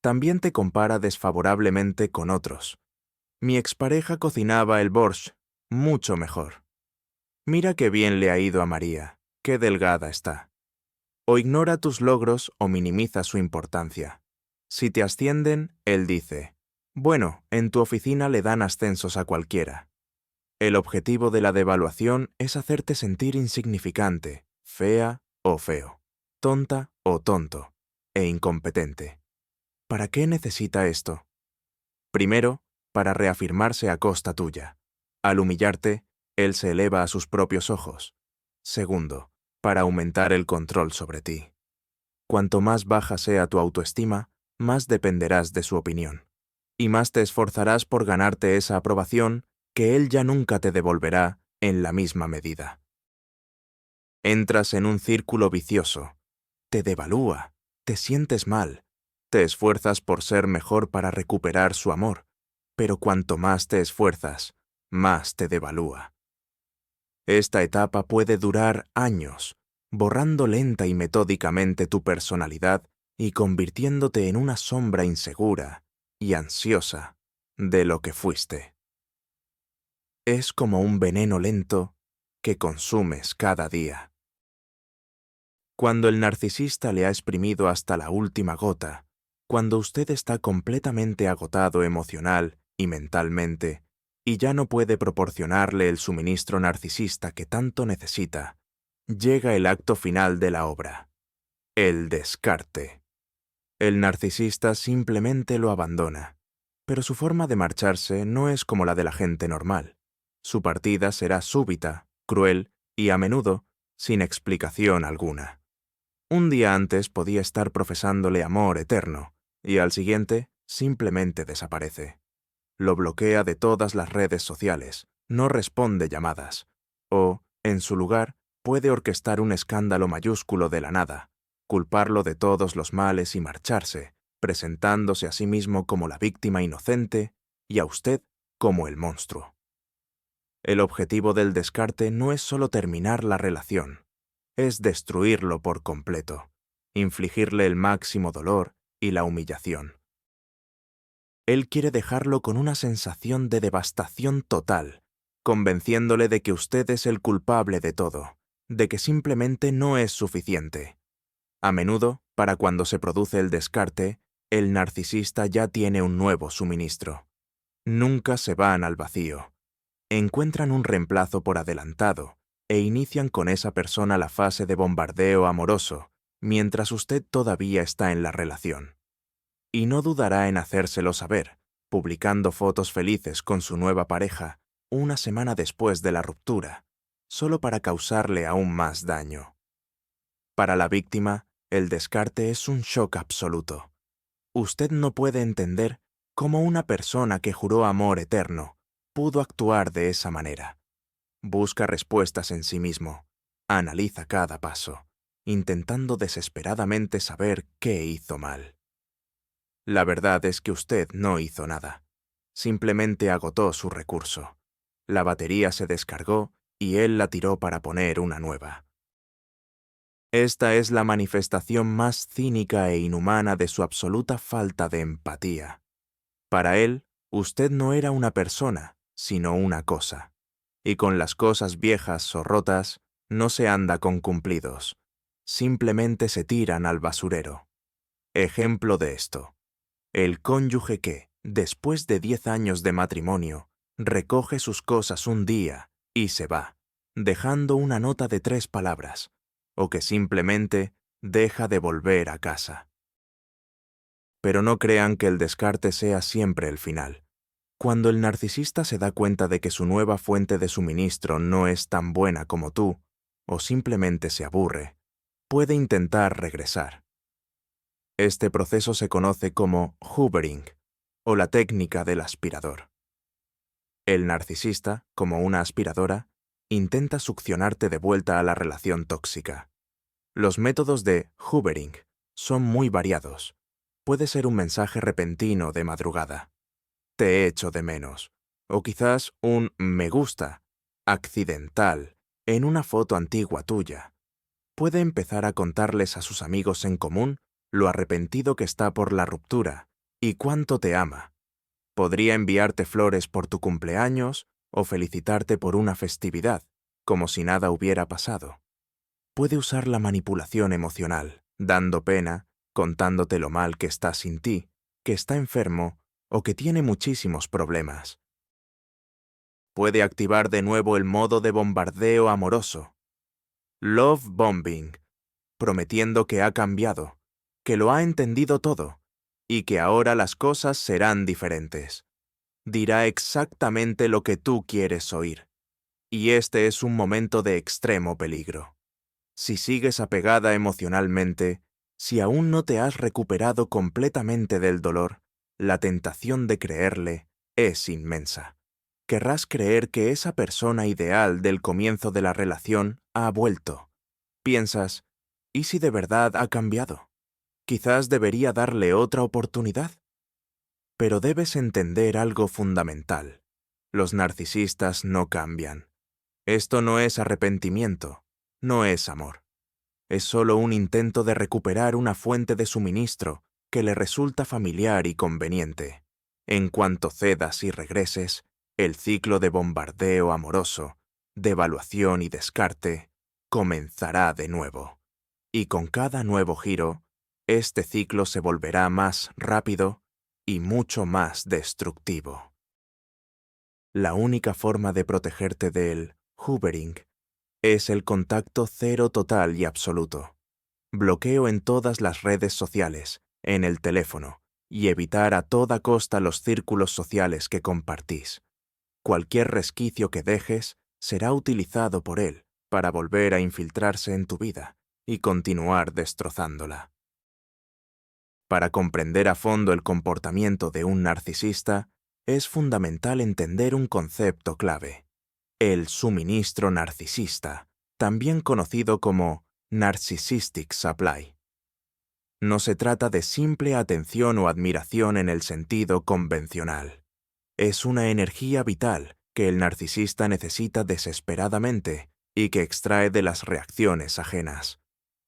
También te compara desfavorablemente con otros. Mi expareja cocinaba el borscht mucho mejor. Mira qué bien le ha ido a María, qué delgada está. O ignora tus logros o minimiza su importancia. Si te ascienden, él dice, bueno, en tu oficina le dan ascensos a cualquiera. El objetivo de la devaluación es hacerte sentir insignificante, fea o feo, tonta o tonto, e incompetente. ¿Para qué necesita esto? Primero, para reafirmarse a costa tuya. Al humillarte, él se eleva a sus propios ojos. Segundo, para aumentar el control sobre ti. Cuanto más baja sea tu autoestima, más dependerás de su opinión. Y más te esforzarás por ganarte esa aprobación que él ya nunca te devolverá en la misma medida. Entras en un círculo vicioso. Te devalúa, te sientes mal, te esfuerzas por ser mejor para recuperar su amor, pero cuanto más te esfuerzas, más te devalúa. Esta etapa puede durar años, borrando lenta y metódicamente tu personalidad y convirtiéndote en una sombra insegura y ansiosa de lo que fuiste. Es como un veneno lento que consumes cada día. Cuando el narcisista le ha exprimido hasta la última gota, cuando usted está completamente agotado emocional y mentalmente, y ya no puede proporcionarle el suministro narcisista que tanto necesita, llega el acto final de la obra: el descarte. El narcisista simplemente lo abandona, pero su forma de marcharse no es como la de la gente normal. Su partida será súbita, cruel y, a menudo, sin explicación alguna. Un día antes podía estar profesándole amor eterno, y al siguiente simplemente desaparece. Lo bloquea de todas las redes sociales, no responde llamadas, o, en su lugar, puede orquestar un escándalo mayúsculo de la nada, culparlo de todos los males y marcharse, presentándose a sí mismo como la víctima inocente y a usted como el monstruo. El objetivo del descarte no es solo terminar la relación, es destruirlo por completo, infligirle el máximo dolor y la humillación. Él quiere dejarlo con una sensación de devastación total, convenciéndole de que usted es el culpable de todo, de que simplemente no es suficiente. A menudo, para cuando se produce el descarte, el narcisista ya tiene un nuevo suministro. Nunca se van al vacío. Encuentran un reemplazo por adelantado e inician con esa persona la fase de bombardeo amoroso, mientras usted todavía está en la relación. Y no dudará en hacérselo saber, publicando fotos felices con su nueva pareja una semana después de la ruptura, solo para causarle aún más daño. Para la víctima, el descarte es un shock absoluto. Usted no puede entender cómo una persona que juró amor eterno pudo actuar de esa manera. Busca respuestas en sí mismo, analiza cada paso, intentando desesperadamente saber qué hizo mal. La verdad es que usted no hizo nada. Simplemente agotó su recurso. La batería se descargó y él la tiró para poner una nueva. Esta es la manifestación más cínica e inhumana de su absoluta falta de empatía. Para él, usted no era una persona, sino una cosa. Y con las cosas viejas o rotas, no se anda con cumplidos. Simplemente se tiran al basurero. Ejemplo de esto: el cónyuge que, después de 10 años de matrimonio, recoge sus cosas un día y se va, dejando una nota de 3 palabras, o que simplemente deja de volver a casa. Pero no crean que el descarte sea siempre el final. Cuando el narcisista se da cuenta de que su nueva fuente de suministro no es tan buena como tú, o simplemente se aburre, puede intentar regresar. Este proceso se conoce como hoovering, o la técnica del aspirador. El narcisista, como una aspiradora, intenta succionarte de vuelta a la relación tóxica. Los métodos de hoovering son muy variados. Puede ser un mensaje repentino de madrugada: te echo de menos, o quizás un me gusta accidental en una foto antigua tuya. Puede empezar a contarles a sus amigos en común lo arrepentido que está por la ruptura y cuánto te ama. Podría enviarte flores por tu cumpleaños o felicitarte por una festividad, como si nada hubiera pasado. Puede usar la manipulación emocional, dando pena, contándote lo mal que está sin ti, que está enfermo o que tiene muchísimos problemas. puede activar de nuevo el modo de bombardeo amoroso, love bombing, prometiendo que ha cambiado, que lo ha entendido todo y que ahora las cosas serán diferentes. Dirá exactamente lo que tú quieres oír. Y este es un momento de extremo peligro. Si sigues apegada emocionalmente, si aún no te has recuperado completamente del dolor, la tentación de creerle es inmensa. Querrás creer que esa persona ideal del comienzo de la relación ha vuelto. Piensas, ¿y si de verdad ha cambiado? Quizás debería darle otra oportunidad. Pero debes entender algo fundamental. Los narcisistas no cambian. Esto no es arrepentimiento, no es amor. Es solo un intento de recuperar una fuente de suministro que le resulta familiar y conveniente. En cuanto cedas y regreses, el ciclo de bombardeo amoroso, de evaluación y descarte, comenzará de nuevo. Y con cada nuevo giro, este ciclo se volverá más rápido y mucho más destructivo. La única forma de protegerte del hoovering es el contacto cero total y absoluto. Bloqueo en todas las redes sociales, en el teléfono, y evitar a toda costa los círculos sociales que compartís. Cualquier resquicio que dejes será utilizado por él para volver a infiltrarse en tu vida y continuar destrozándola. Para comprender a fondo el comportamiento de un narcisista, es fundamental entender un concepto clave: el suministro narcisista, también conocido como narcissistic supply. No se trata de simple atención o admiración en el sentido convencional. Es una energía vital que el narcisista necesita desesperadamente y que extrae de las reacciones ajenas.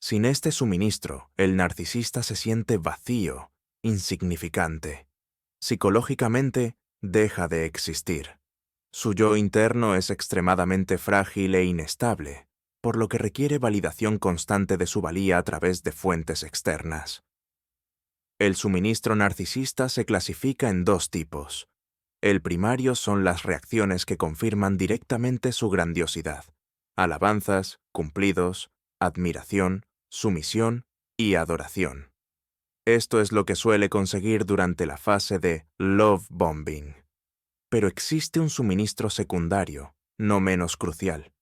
Sin este suministro, el narcisista se siente vacío, insignificante. Psicológicamente, deja de existir. Su yo interno es extremadamente frágil e inestable, por lo que requiere validación constante de su valía a través de fuentes externas. El suministro narcisista se clasifica en dos tipos. El primario son las reacciones que confirman directamente su grandiosidad: alabanzas, cumplidos, admiración, sumisión y adoración. Esto es lo que suele conseguir durante la fase de love bombing. Pero existe un suministro secundario, no menos crucial.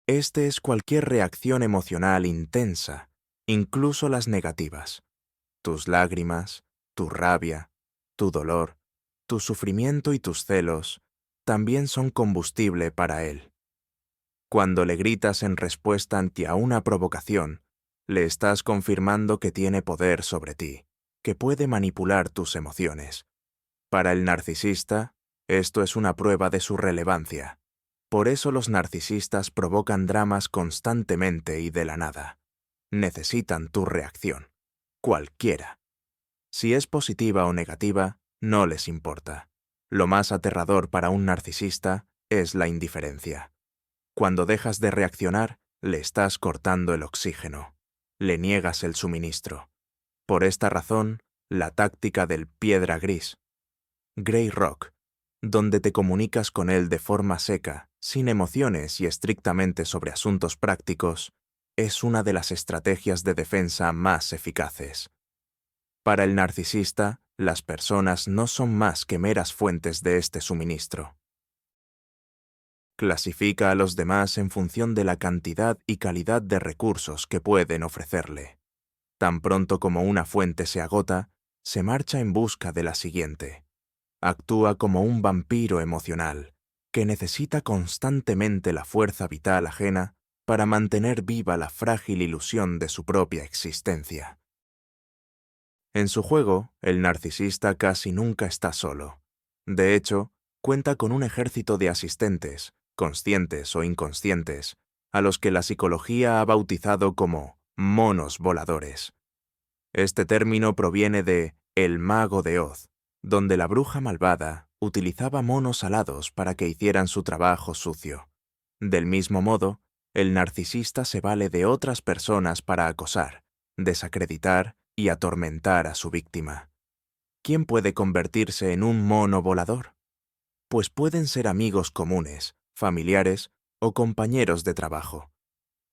Este es cualquier reacción emocional intensa, incluso las negativas. Tus lágrimas, tu rabia, tu dolor, tu sufrimiento y tus celos también son combustible para él. Cuando le gritas en respuesta ante una provocación, le estás confirmando que tiene poder sobre ti, que puede manipular tus emociones. Para el narcisista, esto es una prueba de su relevancia. Por eso los narcisistas provocan dramas constantemente y de la nada. Necesitan tu reacción, cualquiera. Si es positiva o negativa, no les importa. Lo más aterrador para un narcisista es la indiferencia. Cuando dejas de reaccionar, le estás cortando el oxígeno. Le niegas el suministro. Por esta razón, la táctica del piedra gris, Grey Rock, donde te comunicas con él de forma seca, sin emociones y estrictamente sobre asuntos prácticos, es una de las estrategias de defensa más eficaces. Para el narcisista, las personas no son más que meras fuentes de este suministro. Clasifica a los demás en función de la cantidad y calidad de recursos que pueden ofrecerle. Tan pronto como una fuente se agota, se marcha en busca de la siguiente. Actúa como un vampiro emocional, que necesita constantemente la fuerza vital ajena para mantener viva la frágil ilusión de su propia existencia. En su juego, el narcisista casi nunca está solo. De hecho, cuenta con un ejército de asistentes, conscientes o inconscientes, a los que la psicología ha bautizado como monos voladores. Este término proviene de El Mago de Oz, donde la bruja malvada utilizaba monos alados para que hicieran su trabajo sucio. Del mismo modo, el narcisista se vale de otras personas para acosar, desacreditar y atormentar a su víctima. ¿Quién puede convertirse en un mono volador? pues pueden ser amigos comunes, familiares o compañeros de trabajo.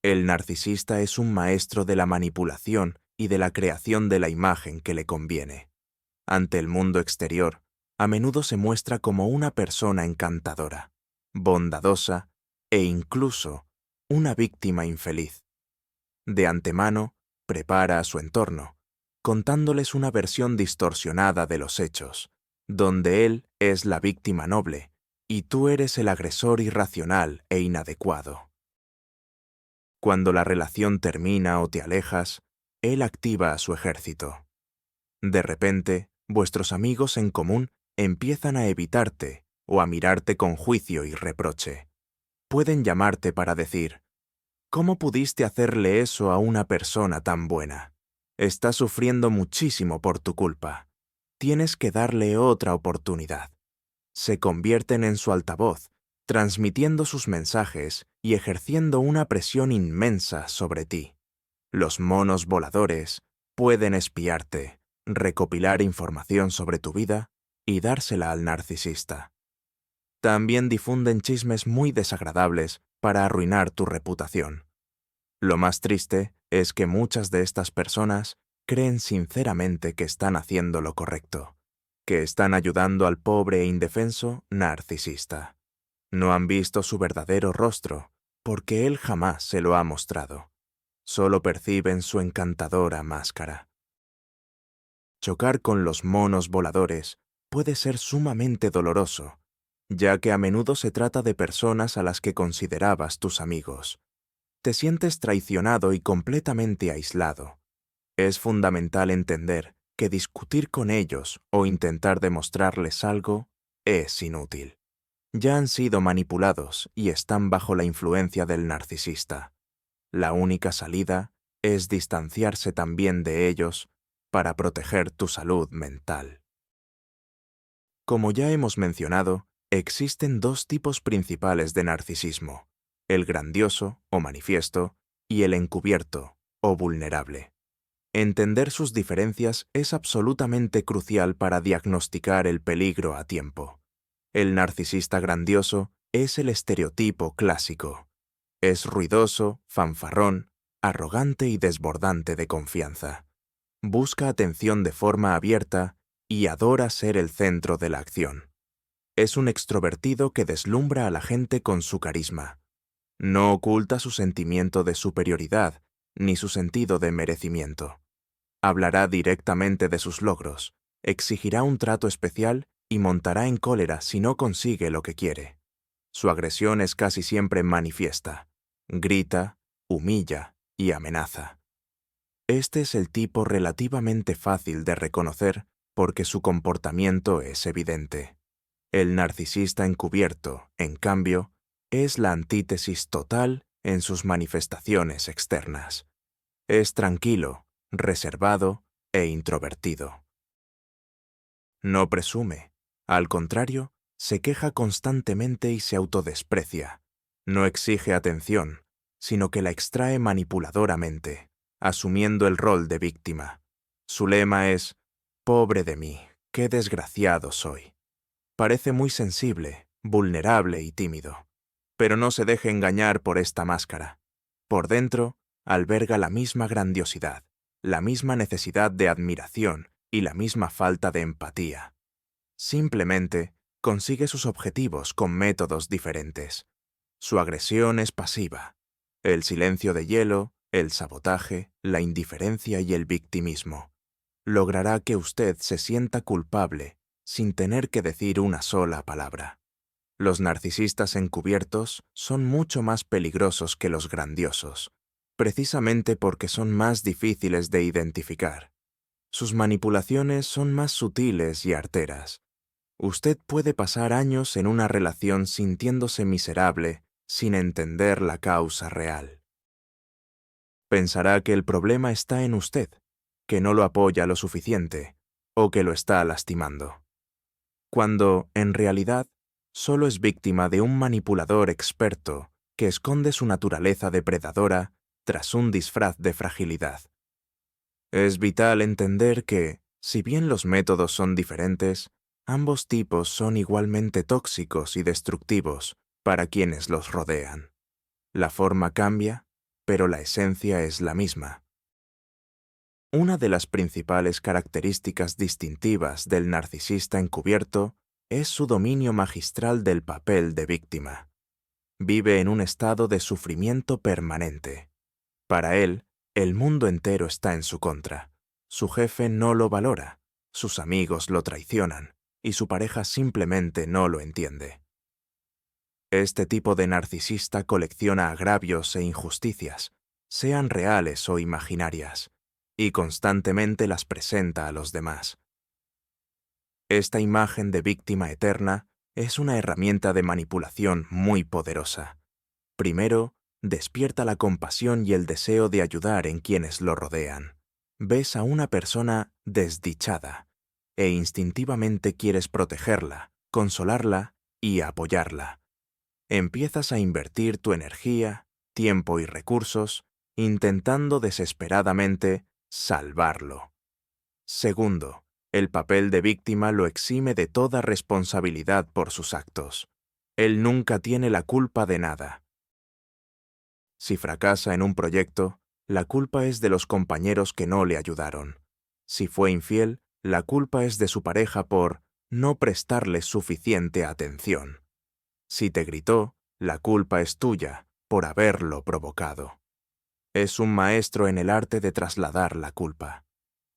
El narcisista es un maestro de la manipulación y de la creación de la imagen que le conviene. Ante el mundo exterior, a menudo se muestra como una persona encantadora, bondadosa e incluso una víctima infeliz. De antemano, prepara a su entorno, contándoles una versión distorsionada de los hechos, donde él es la víctima noble y tú eres el agresor irracional e inadecuado. Cuando la relación termina o te alejas, él activa a su ejército. De repente, vuestros amigos en común empiezan a evitarte o a mirarte con juicio y reproche. Pueden llamarte para decir: ¿cómo pudiste hacerle eso a una persona tan buena? Está sufriendo muchísimo por tu culpa. Tienes que darle otra oportunidad. Se convierten en su altavoz, transmitiendo sus mensajes y ejerciendo una presión inmensa sobre ti. Los monos voladores pueden espiarte, recopilar información sobre tu vida y dársela al narcisista. También difunden chismes muy desagradables para arruinar tu reputación. Lo más triste es que muchas de estas personas creen sinceramente que están haciendo lo correcto, que están ayudando al pobre e indefenso narcisista. No han visto su verdadero rostro, porque él jamás se lo ha mostrado. Solo perciben su encantadora máscara. Chocar con los monos voladores puede ser sumamente doloroso, ya que a menudo se trata de personas a las que considerabas tus amigos. Te sientes traicionado y completamente aislado. Es fundamental entender que discutir con ellos o intentar demostrarles algo es inútil. Ya han sido manipulados y están bajo la influencia del narcisista. La única salida es distanciarse también de ellos para proteger tu salud mental. Como ya hemos mencionado, existen dos tipos principales de narcisismo: el grandioso o manifiesto y el encubierto o vulnerable. Entender sus diferencias es absolutamente crucial para diagnosticar el peligro a tiempo. El narcisista grandioso es el estereotipo clásico. Es ruidoso, fanfarrón, arrogante y desbordante de confianza. Busca atención de forma abierta y adora ser el centro de la acción. Es un extrovertido que deslumbra a la gente con su carisma. No oculta su sentimiento de superioridad ni su sentido de merecimiento. Hablará directamente de sus logros, exigirá un trato especial y montará en cólera si no consigue lo que quiere. Su agresión es casi siempre manifiesta. Grita, humilla y amenaza. Este es el tipo relativamente fácil de reconocer porque su comportamiento es evidente. El narcisista encubierto, en cambio, es la antítesis total en sus manifestaciones externas. Es tranquilo, reservado e introvertido. No presume, al contrario, se queja constantemente y se autodesprecia. No exige atención, sino que la extrae manipuladoramente, asumiendo el rol de víctima. Su lema es: «Pobre de mí, qué desgraciado soy». Parece muy sensible, vulnerable y tímido, pero no se deje engañar por esta máscara. Por dentro, alberga la misma grandiosidad, la misma necesidad de admiración y la misma falta de empatía. Simplemente consigue sus objetivos con métodos diferentes. Su agresión es pasiva. El silencio de hielo, el sabotaje, la indiferencia y el victimismo. Logrará que usted se sienta culpable sin tener que decir una sola palabra. Los narcisistas encubiertos son mucho más peligrosos que los grandiosos, precisamente porque son más difíciles de identificar. Sus manipulaciones son más sutiles y arteras. Usted puede pasar años en una relación sintiéndose miserable sin entender la causa real. Pensará que el problema está en usted, que no lo apoya lo suficiente o que lo está lastimando, cuando, en realidad, solo es víctima de un manipulador experto que esconde su naturaleza depredadora tras un disfraz de fragilidad. Es vital entender que, si bien los métodos son diferentes, Ambos tipos son igualmente tóxicos y destructivos para quienes los rodean. La forma cambia, pero la esencia es la misma. Una de las principales características distintivas del narcisista encubierto es su dominio magistral del papel de víctima. Vive en un estado de sufrimiento permanente. Para él, el mundo entero está en su contra. Su jefe no lo valora, sus amigos lo traicionan y su pareja simplemente no lo entiende. Este tipo de narcisista colecciona agravios e injusticias, sean reales o imaginarias, y constantemente las presenta a los demás. Esta imagen de víctima eterna es una herramienta de manipulación muy poderosa. Primero, despierta la compasión y el deseo de ayudar en quienes lo rodean. Ves a una persona desdichada e instintivamente quieres protegerla, consolarla y apoyarla. Empiezas a invertir tu energía, tiempo y recursos intentando desesperadamente salvarlo. Segundo, el papel de víctima lo exime de toda responsabilidad por sus actos. Él nunca tiene la culpa de nada. Si fracasa en un proyecto, la culpa es de los compañeros que no le ayudaron. Si fue infiel, la culpa es de su pareja por no prestarle suficiente atención. Si te gritó, la culpa es tuya por haberlo provocado. Es un maestro en el arte de trasladar la culpa.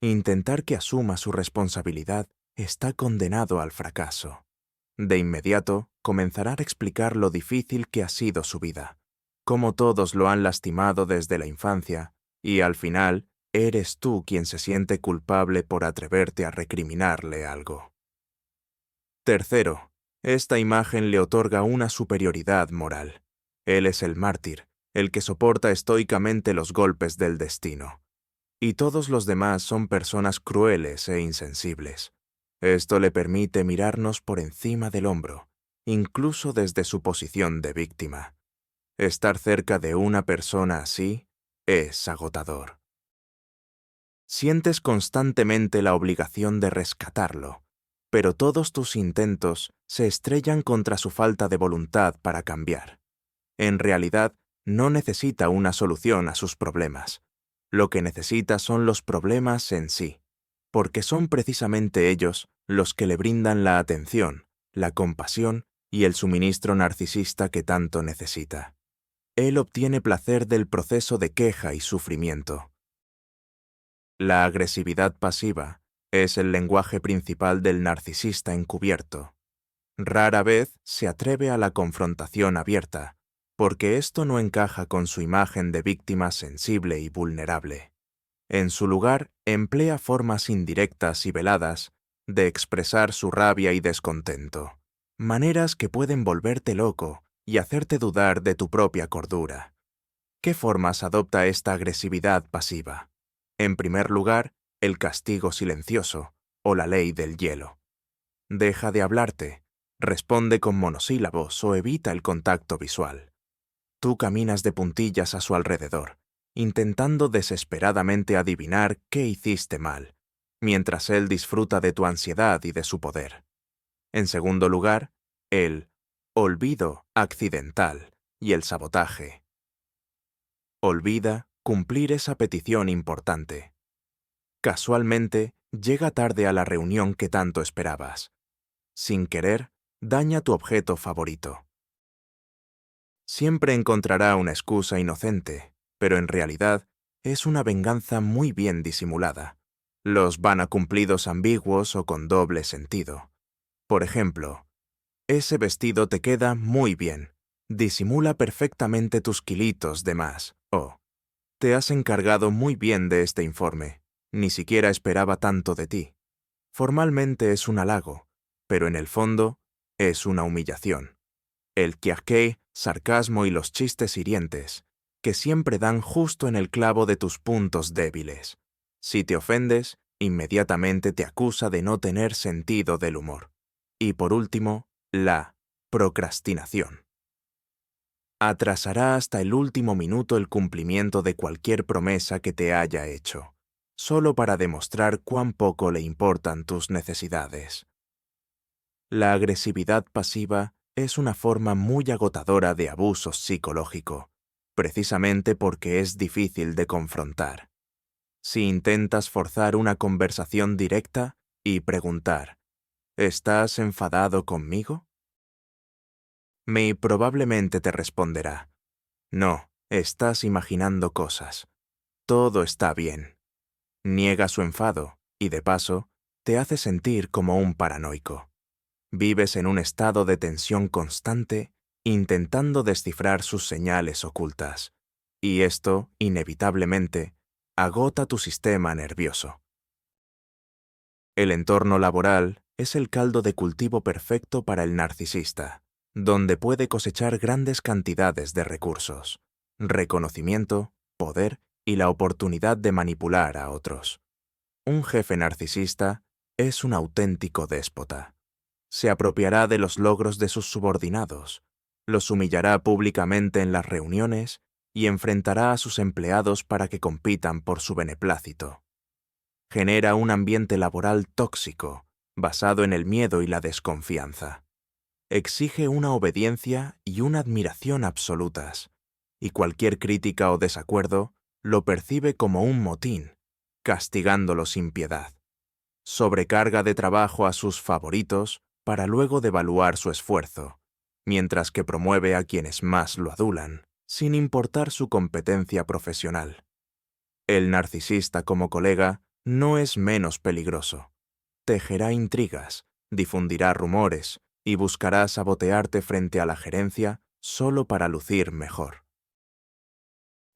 Intentar que asuma su responsabilidad está condenado al fracaso. De inmediato, comenzará a explicar lo difícil que ha sido su vida, cómo todos lo han lastimado desde la infancia, y al final, eres tú quien se siente culpable por atreverte a recriminarle algo. Tercero, esta imagen le otorga una superioridad moral. Él es el mártir, el que soporta estoicamente los golpes del destino. Y todos los demás son personas crueles e insensibles. Esto le permite mirarnos por encima del hombro, incluso desde su posición de víctima. Estar cerca de una persona así es agotador. Sientes constantemente la obligación de rescatarlo, pero todos tus intentos se estrellan contra su falta de voluntad para cambiar. En realidad, no necesita una solución a sus problemas. Lo que necesita son los problemas en sí, porque son precisamente ellos los que le brindan la atención, la compasión y el suministro narcisista que tanto necesita. Él obtiene placer del proceso de queja y sufrimiento. La agresividad pasiva es el lenguaje principal del narcisista encubierto. Rara vez se atreve a la confrontación abierta, porque esto no encaja con su imagen de víctima sensible y vulnerable. En su lugar, emplea formas indirectas y veladas de expresar su rabia y descontento, maneras que pueden volverte loco y hacerte dudar de tu propia cordura. ¿Qué formas adopta esta agresividad pasiva? En primer lugar, el castigo silencioso o la ley del hielo. Deja de hablarte, responde con monosílabos o evita el contacto visual. Tú caminas de puntillas a su alrededor, intentando desesperadamente adivinar qué hiciste mal, mientras él disfruta de tu ansiedad y de su poder. En segundo lugar, el olvido accidental y el sabotaje. Olvida cumplir esa petición importante. Casualmente, llega tarde a la reunión que tanto esperabas. Sin querer, daña tu objeto favorito. Siempre encontrará una excusa inocente, pero en realidad es una venganza muy bien disimulada. Los vanacumplidos ambiguos o con doble sentido. Por ejemplo, ese vestido te queda muy bien, disimula perfectamente tus kilitos de más, o te has encargado muy bien de este informe, ni siquiera esperaba tanto de ti. Formalmente es un halago, pero en el fondo es una humillación. El kiaskei, sarcasmo y los chistes hirientes, que siempre dan justo en el clavo de tus puntos débiles. Si te ofendes, inmediatamente te acusa de no tener sentido del humor. Y por último, la procrastinación. Atrasará hasta el último minuto el cumplimiento de cualquier promesa que te haya hecho, solo para demostrar cuán poco le importan tus necesidades. La agresividad pasiva es una forma muy agotadora de abuso psicológico, precisamente porque es difícil de confrontar. Si intentas forzar una conversación directa y preguntar, ¿estás enfadado conmigo? May probablemente te responderá, no, estás imaginando cosas. Todo está bien. Niega su enfado y, de paso, te hace sentir como un paranoico. Vives en un estado de tensión constante, intentando descifrar sus señales ocultas. Y esto, inevitablemente, agota tu sistema nervioso. El entorno laboral es el caldo de cultivo perfecto para el narcisista, donde puede cosechar grandes cantidades de recursos, reconocimiento, poder y la oportunidad de manipular a otros. Un jefe narcisista es un auténtico déspota. Se apropiará de los logros de sus subordinados, los humillará públicamente en las reuniones y enfrentará a sus empleados para que compitan por su beneplácito. Genera un ambiente laboral tóxico, basado en el miedo y la desconfianza. Exige una obediencia y una admiración absolutas, y cualquier crítica o desacuerdo lo percibe como un motín, castigándolo sin piedad. Sobrecarga de trabajo a sus favoritos para luego devaluar su esfuerzo, mientras que promueve a quienes más lo adulan, sin importar su competencia profesional. El narcisista como colega no es menos peligroso. Tejerá intrigas, difundirá rumores y buscará sabotearte frente a la gerencia solo para lucir mejor.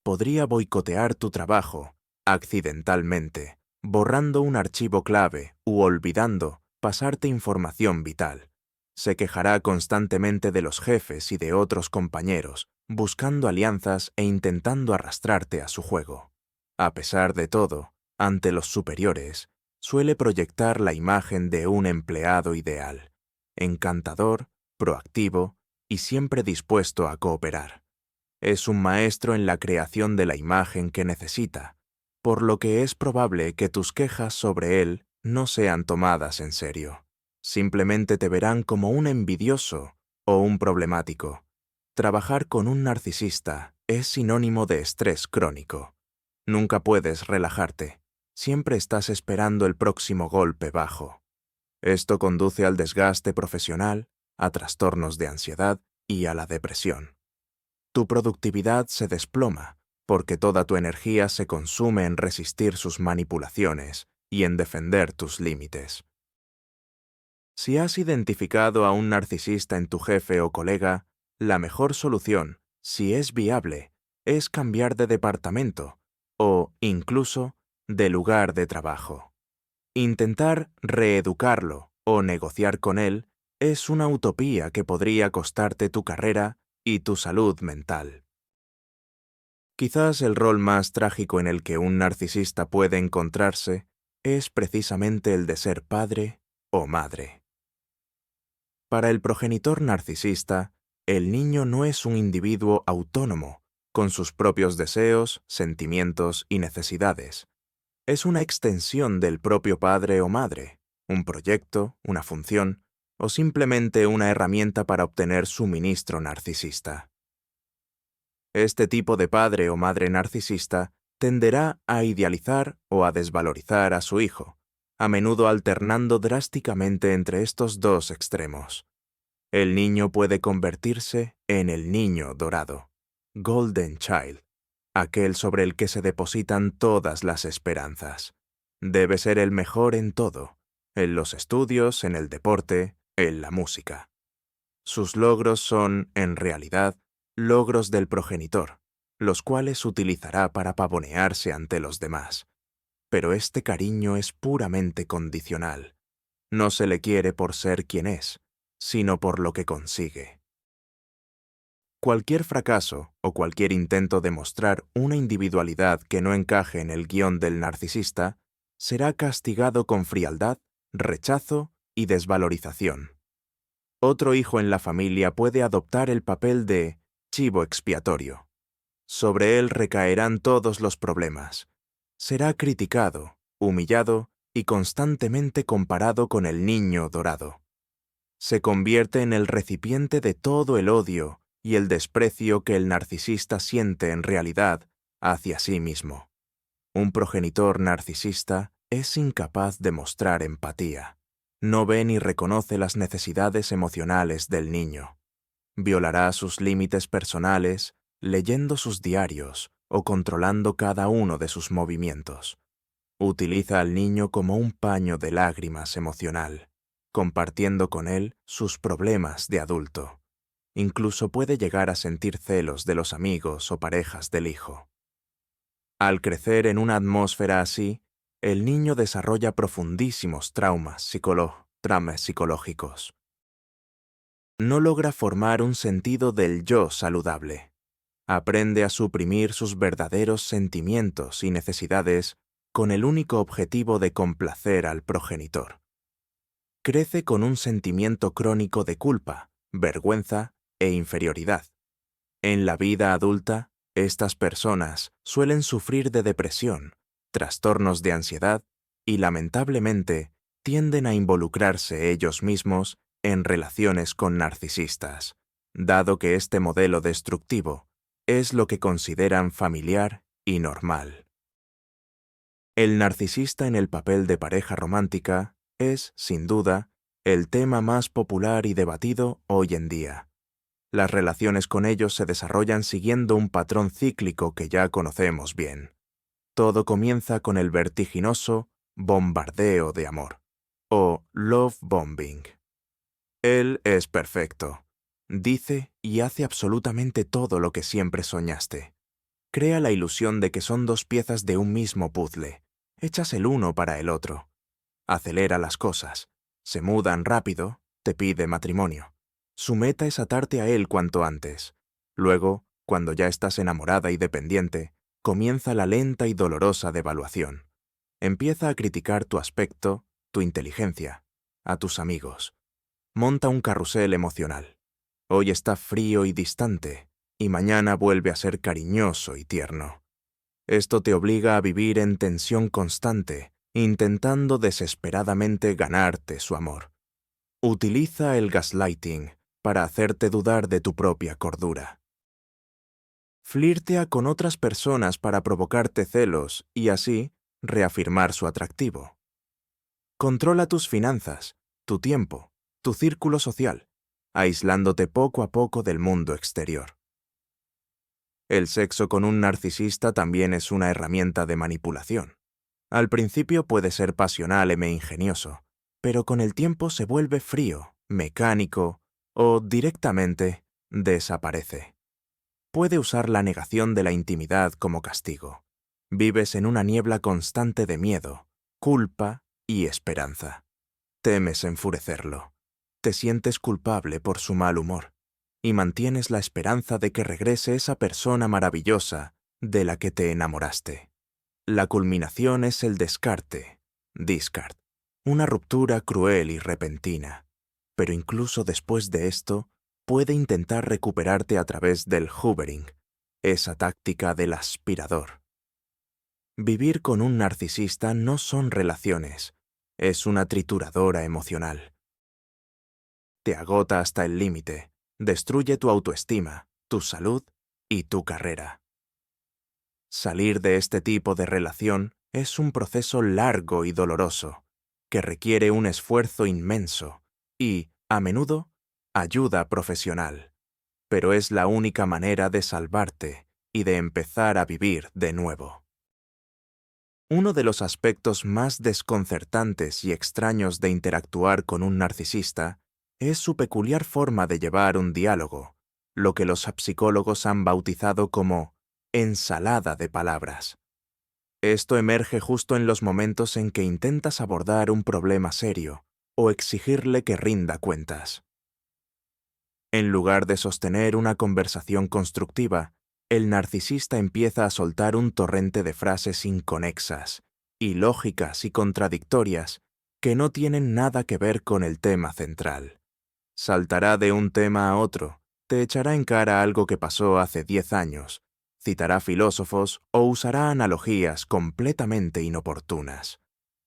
Podría boicotear tu trabajo, accidentalmente, borrando un archivo clave u olvidando pasarte información vital. Se quejará constantemente de los jefes y de otros compañeros, buscando alianzas e intentando arrastrarte a su juego. A pesar de todo, ante los superiores, suele proyectar la imagen de un empleado ideal, encantador, proactivo y siempre dispuesto a cooperar. Es un maestro en la creación de la imagen que necesita, por lo que es probable que tus quejas sobre él no sean tomadas en serio. Simplemente te verán como un envidioso o un problemático. Trabajar con un narcisista es sinónimo de estrés crónico. Nunca puedes relajarte. Siempre estás esperando el próximo golpe bajo. Esto conduce al desgaste profesional, a trastornos de ansiedad y a la depresión. Tu productividad se desploma porque toda tu energía se consume en resistir sus manipulaciones y en defender tus límites. Si has identificado a un narcisista en tu jefe o colega, la mejor solución, si es viable, es cambiar de departamento o, incluso, de lugar de trabajo. Intentar reeducarlo o negociar con él es una utopía que podría costarte tu carrera y tu salud mental. Quizás el rol más trágico en el que un narcisista puede encontrarse es precisamente el de ser padre o madre. Para el progenitor narcisista, el niño no es un individuo autónomo, con sus propios deseos, sentimientos y necesidades. Es una extensión del propio padre o madre, un proyecto, una función, o simplemente una herramienta para obtener suministro narcisista. Este tipo de padre o madre narcisista tenderá a idealizar o a desvalorizar a su hijo, a menudo alternando drásticamente entre estos dos extremos. El niño puede convertirse en el niño dorado, Golden Child, aquel sobre el que se depositan todas las esperanzas. Debe ser el mejor en todo, en los estudios, en el deporte, en la música. Sus logros son, en realidad, logros del progenitor, los cuales utilizará para pavonearse ante los demás. Pero este cariño es puramente condicional. No se le quiere por ser quien es, sino por lo que consigue. Cualquier fracaso o cualquier intento de mostrar una individualidad que no encaje en el guión del narcisista será castigado con frialdad, rechazo y desvalorización. Otro hijo en la familia puede adoptar el papel de chivo expiatorio. Sobre él recaerán todos los problemas. Será criticado, humillado y constantemente comparado con el niño dorado. Se convierte en el recipiente de todo el odio y el desprecio que el narcisista siente en realidad hacia sí mismo. Un progenitor narcisista es incapaz de mostrar empatía. No ve ni reconoce las necesidades emocionales del niño. Violará sus límites personales, leyendo sus diarios o controlando cada uno de sus movimientos. Utiliza al niño como un paño de lágrimas emocional, compartiendo con él sus problemas de adulto. Incluso puede llegar a sentir celos de los amigos o parejas del hijo. Al crecer en una atmósfera así, el niño desarrolla profundísimos traumas psicológicos. No logra formar un sentido del yo saludable. Aprende a suprimir sus verdaderos sentimientos y necesidades con el único objetivo de complacer al progenitor. Crece con un sentimiento crónico de culpa, vergüenza e inferioridad. En la vida adulta, estas personas suelen sufrir de depresión, trastornos de ansiedad y, lamentablemente, tienden a involucrarse ellos mismos en relaciones con narcisistas, dado que este modelo destructivo es lo que consideran familiar y normal. El narcisista en el papel de pareja romántica es, sin duda, el tema más popular y debatido hoy en día. Las relaciones con ellos se desarrollan siguiendo un patrón cíclico que ya conocemos bien. Todo comienza con el vertiginoso bombardeo de amor, o love bombing. Él es perfecto. Dice y hace absolutamente todo lo que siempre soñaste. Crea la ilusión de que son dos piezas de un mismo puzzle, hechas el uno para el otro. Acelera las cosas. Se mudan rápido, te pide matrimonio. Su meta es atarte a él cuanto antes. Luego, cuando ya estás enamorada y dependiente, comienza la lenta y dolorosa devaluación. Empieza a criticar tu aspecto, tu inteligencia, a tus amigos. Monta un carrusel emocional. Hoy está frío y distante, y mañana vuelve a ser cariñoso y tierno. Esto te obliga a vivir en tensión constante, intentando desesperadamente ganarte su amor. Utiliza el gaslighting para hacerte dudar de tu propia cordura. Flirtea con otras personas para provocarte celos y así reafirmar su atractivo. Controla tus finanzas, tu tiempo, tu círculo social, aislándote poco a poco del mundo exterior. El sexo con un narcisista también es una herramienta de manipulación. Al principio puede ser pasional e ingenioso, pero con el tiempo se vuelve frío, mecánico o directamente desaparece. Puede usar la negación de la intimidad como castigo. Vives en una niebla constante de miedo, culpa y esperanza. Temes enfurecerlo. Te sientes culpable por su mal humor y mantienes la esperanza de que regrese esa persona maravillosa de la que te enamoraste. La culminación es el discard, una ruptura cruel y repentina. Pero incluso después de esto, puede intentar recuperarte a través del hoovering, esa táctica del aspirador. Vivir con un narcisista no son relaciones, es una trituradora emocional. Te agota hasta el límite, destruye tu autoestima, tu salud y tu carrera. Salir de este tipo de relación es un proceso largo y doloroso, que requiere un esfuerzo inmenso y, a menudo, ayuda profesional. Pero es la única manera de salvarte y de empezar a vivir de nuevo. Uno de los aspectos más desconcertantes y extraños de interactuar con un narcisista es su peculiar forma de llevar un diálogo, lo que los psicólogos han bautizado como ensalada de palabras. Esto emerge justo en los momentos en que intentas abordar un problema serio o exigirle que rinda cuentas. En lugar de sostener una conversación constructiva, el narcisista empieza a soltar un torrente de frases inconexas, ilógicas y contradictorias que no tienen nada que ver con el tema central. Saltará de un tema a otro, te echará en cara algo que pasó hace 10 años, citará filósofos o usará analogías completamente inoportunas.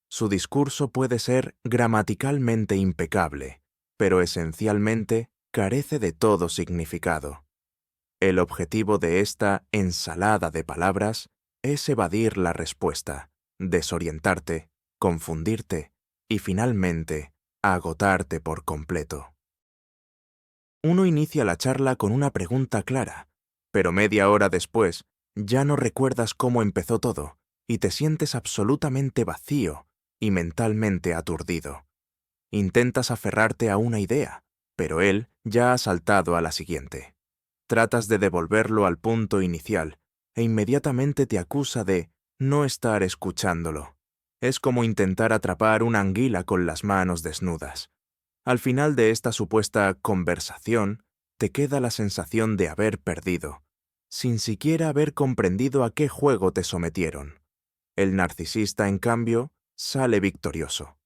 Su discurso puede ser gramaticalmente impecable, pero esencialmente carece de todo significado. El objetivo de esta ensalada de palabras es evadir la respuesta, desorientarte, confundirte y finalmente agotarte por completo. Uno inicia la charla con una pregunta clara, pero media hora después ya no recuerdas cómo empezó todo y te sientes absolutamente vacío y mentalmente aturdido. Intentas aferrarte a una idea, pero él ya ha saltado a la siguiente. Tratas de devolverlo al punto inicial e inmediatamente te acusa de no estar escuchándolo. Es como intentar atrapar una anguila con las manos desnudas. Al final de esta supuesta conversación, te queda la sensación de haber perdido, sin siquiera haber comprendido a qué juego te sometieron. El narcisista, en cambio, sale victorioso.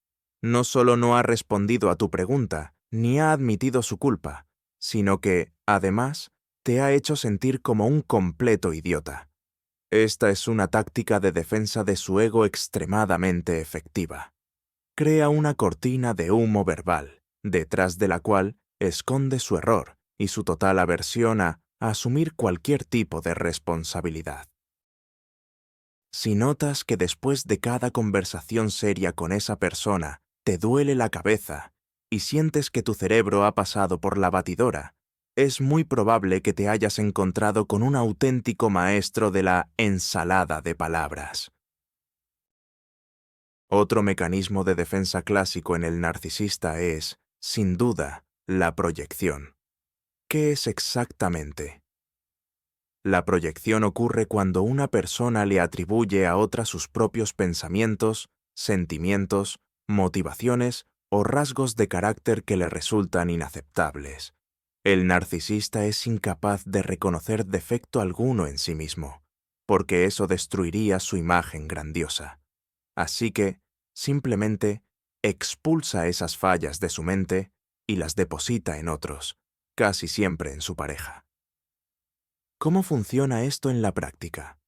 No solo no ha respondido a tu pregunta, ni ha admitido su culpa, sino que, además, te ha hecho sentir como un completo idiota. Esta es una táctica de defensa de su ego extremadamente efectiva. Crea una cortina de humo verbal, detrás de la cual esconde su error y su total aversión a asumir cualquier tipo de responsabilidad. Si notas que después de cada conversación seria con esa persona te duele la cabeza y sientes que tu cerebro ha pasado por la batidora, es muy probable que te hayas encontrado con un auténtico maestro de la ensalada de palabras. Otro mecanismo de defensa clásico en el narcisista es, sin duda, la proyección. ¿Qué es exactamente? La proyección ocurre cuando una persona le atribuye a otra sus propios pensamientos, sentimientos, motivaciones o rasgos de carácter que le resultan inaceptables. El narcisista es incapaz de reconocer defecto alguno en sí mismo, porque eso destruiría su imagen grandiosa. Así que, simplemente, expulsa esas fallas de su mente y las deposita en otros, casi siempre en su pareja. ¿Cómo funciona esto en la práctica?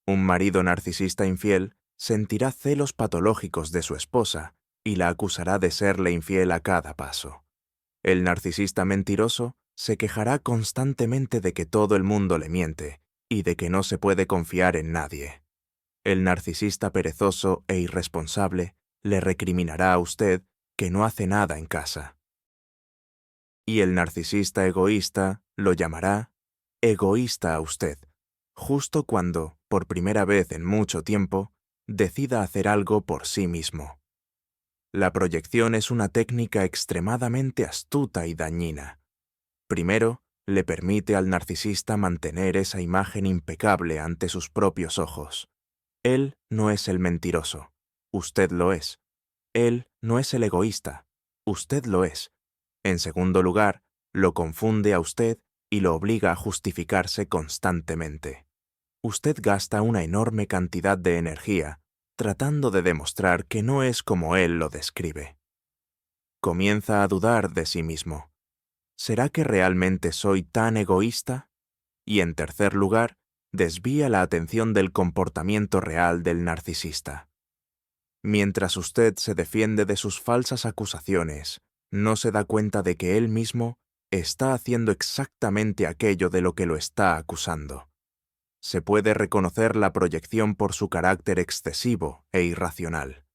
Un marido narcisista infiel sentirá celos patológicos de su esposa y la acusará de serle infiel a cada paso. El narcisista mentiroso se quejará constantemente de que todo el mundo le miente y de que no se puede confiar en nadie. El narcisista perezoso e irresponsable le recriminará a usted que no hace nada en casa. Y el narcisista egoísta lo llamará egoísta a usted, justo cuando, por primera vez en mucho tiempo, decida hacer algo por sí mismo. La proyección es una técnica extremadamente astuta y dañina. Primero, le permite al narcisista mantener esa imagen impecable ante sus propios ojos. Él no es el mentiroso, usted lo es. Él no es el egoísta, usted lo es. En segundo lugar, lo confunde a usted y lo obliga a justificarse constantemente. Usted gasta una enorme cantidad de energía tratando de demostrar que no es como él lo describe. Comienza a dudar de sí mismo. ¿Será que realmente soy tan egoísta? Y en tercer lugar, desvía la atención del comportamiento real del narcisista. Mientras usted se defiende de sus falsas acusaciones, no se da cuenta de que él mismo está haciendo exactamente aquello de lo que lo está acusando. Se puede reconocer la proyección por su carácter excesivo e irracional.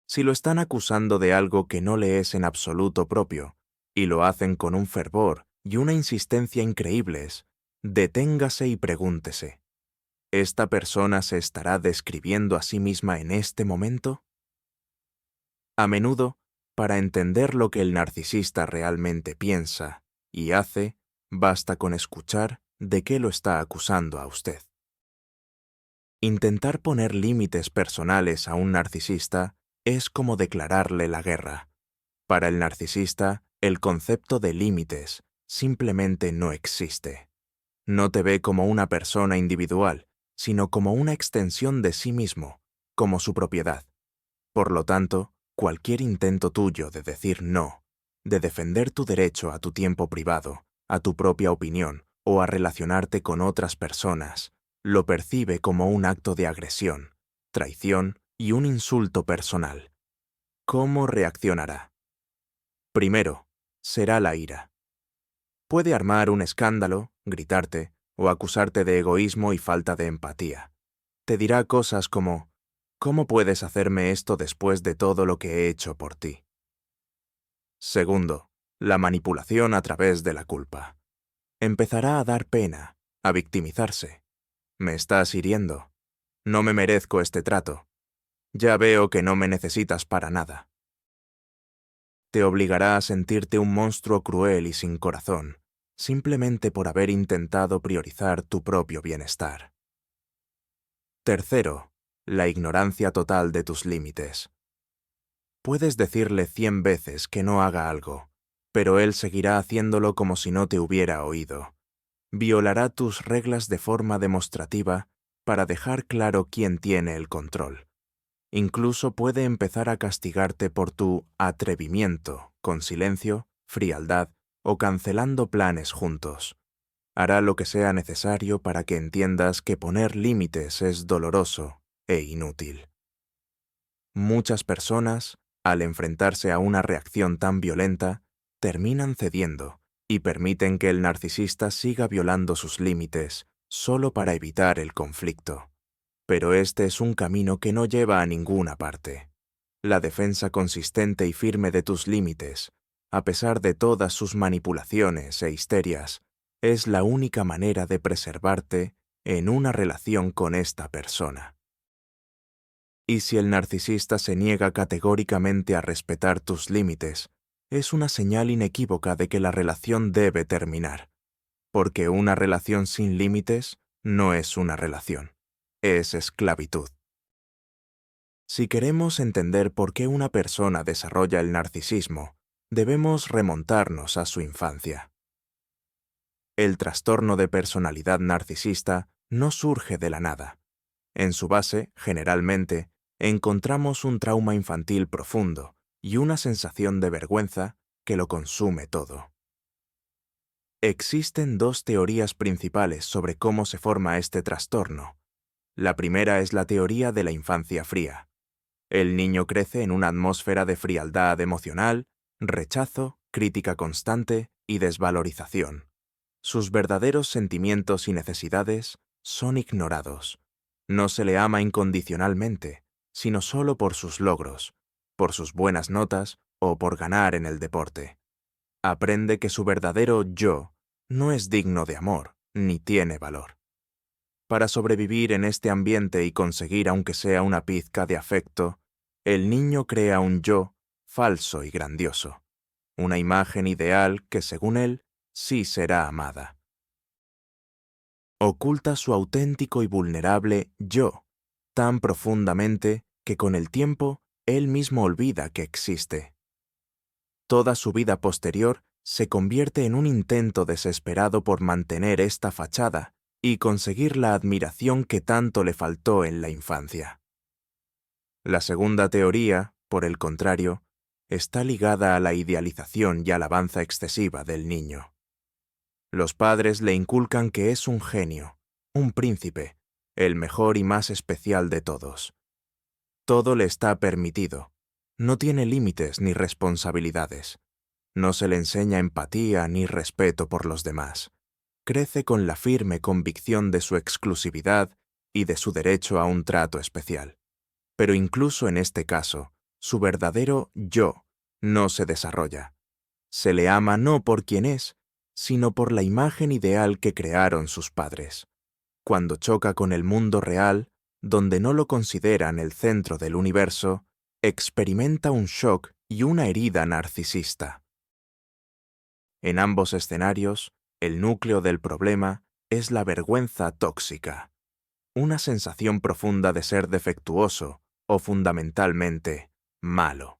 Si lo están acusando de algo que no le es en absoluto propio, y lo hacen con un fervor y una insistencia increíbles, deténgase y pregúntese, ¿esta persona se estará describiendo a sí misma en este momento? A menudo, para entender lo que el narcisista realmente piensa y hace, basta con escuchar de qué lo está acusando a usted. Intentar poner límites personales a un narcisista es como declararle la guerra. Para el narcisista, el concepto de límites simplemente no existe. No te ve como una persona individual, sino como una extensión de sí mismo, como su propiedad. Por lo tanto, cualquier intento tuyo de decir no, de defender tu derecho a tu tiempo privado, a tu propia opinión o a relacionarte con otras personas, lo percibe como un acto de agresión, traición y un insulto personal. ¿Cómo reaccionará? Primero, será la ira. Puede armar un escándalo, gritarte o acusarte de egoísmo y falta de empatía. Te dirá cosas como, ¿cómo puedes hacerme esto después de todo lo que he hecho por ti? Segundo, la manipulación a través de la culpa. Empezará a dar pena, a victimizarse. Me estás hiriendo. No me merezco este trato. Ya veo que no me necesitas para nada. Te obligará a sentirte un monstruo cruel y sin corazón, simplemente por haber intentado priorizar tu propio bienestar. Tercero, la ignorancia total de tus límites. Puedes decirle 100 veces que no haga algo, pero él seguirá haciéndolo como si no te hubiera oído. Violará tus reglas de forma demostrativa para dejar claro quién tiene el control. Incluso puede empezar a castigarte por tu atrevimiento, con silencio, frialdad o cancelando planes juntos. Hará lo que sea necesario para que entiendas que poner límites es doloroso e inútil. Muchas personas, al enfrentarse a una reacción tan violenta, terminan cediendo y permiten que el narcisista siga violando sus límites solo para evitar el conflicto. Pero este es un camino que no lleva a ninguna parte. La defensa consistente y firme de tus límites, a pesar de todas sus manipulaciones e histerias, es la única manera de preservarte en una relación con esta persona. Y si el narcisista se niega categóricamente a respetar tus límites, es una señal inequívoca de que la relación debe terminar, porque una relación sin límites no es una relación, es esclavitud. Si queremos entender por qué una persona desarrolla el narcisismo, debemos remontarnos a su infancia. El trastorno de personalidad narcisista no surge de la nada. En su base, generalmente, encontramos un trauma infantil profundo y una sensación de vergüenza que lo consume todo. Existen dos teorías principales sobre cómo se forma este trastorno. La primera es la teoría de la infancia fría. El niño crece en una atmósfera de frialdad emocional, rechazo, crítica constante y desvalorización. Sus verdaderos sentimientos y necesidades son ignorados. No se le ama incondicionalmente, sino solo por sus logros, por sus buenas notas o por ganar en el deporte. Aprende que su verdadero yo no es digno de amor, ni tiene valor. Para sobrevivir en este ambiente y conseguir aunque sea una pizca de afecto, el niño crea un yo falso y grandioso, una imagen ideal que, según él, sí será amada. Oculta su auténtico y vulnerable yo, tan profundamente que con el tiempo él mismo olvida que existe. Toda su vida posterior se convierte en un intento desesperado por mantener esta fachada y conseguir la admiración que tanto le faltó en la infancia. La segunda teoría, por el contrario, está ligada a la idealización y alabanza excesiva del niño. Los padres le inculcan que es un genio, un príncipe, el mejor y más especial de todos. Todo le está permitido, no tiene límites ni responsabilidades. No se le enseña empatía ni respeto por los demás. Crece con la firme convicción de su exclusividad y de su derecho a un trato especial. Pero incluso en este caso, su verdadero yo no se desarrolla. Se le ama no por quien es, sino por la imagen ideal que crearon sus padres. Cuando choca con el mundo real, donde no lo consideran el centro del universo, experimenta un shock y una herida narcisista. En ambos escenarios, el núcleo del problema es la vergüenza tóxica, una sensación profunda de ser defectuoso o fundamentalmente malo.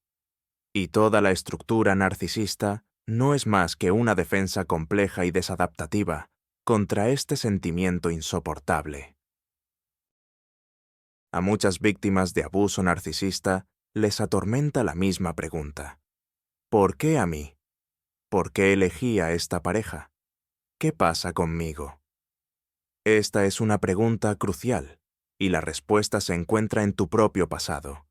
Y toda la estructura narcisista no es más que una defensa compleja y desadaptativa contra este sentimiento insoportable. A muchas víctimas de abuso narcisista les atormenta la misma pregunta. ¿Por qué a mí? ¿Por qué elegí a esta pareja? ¿Qué pasa conmigo? Esta es una pregunta crucial, y la respuesta se encuentra en tu propio pasado.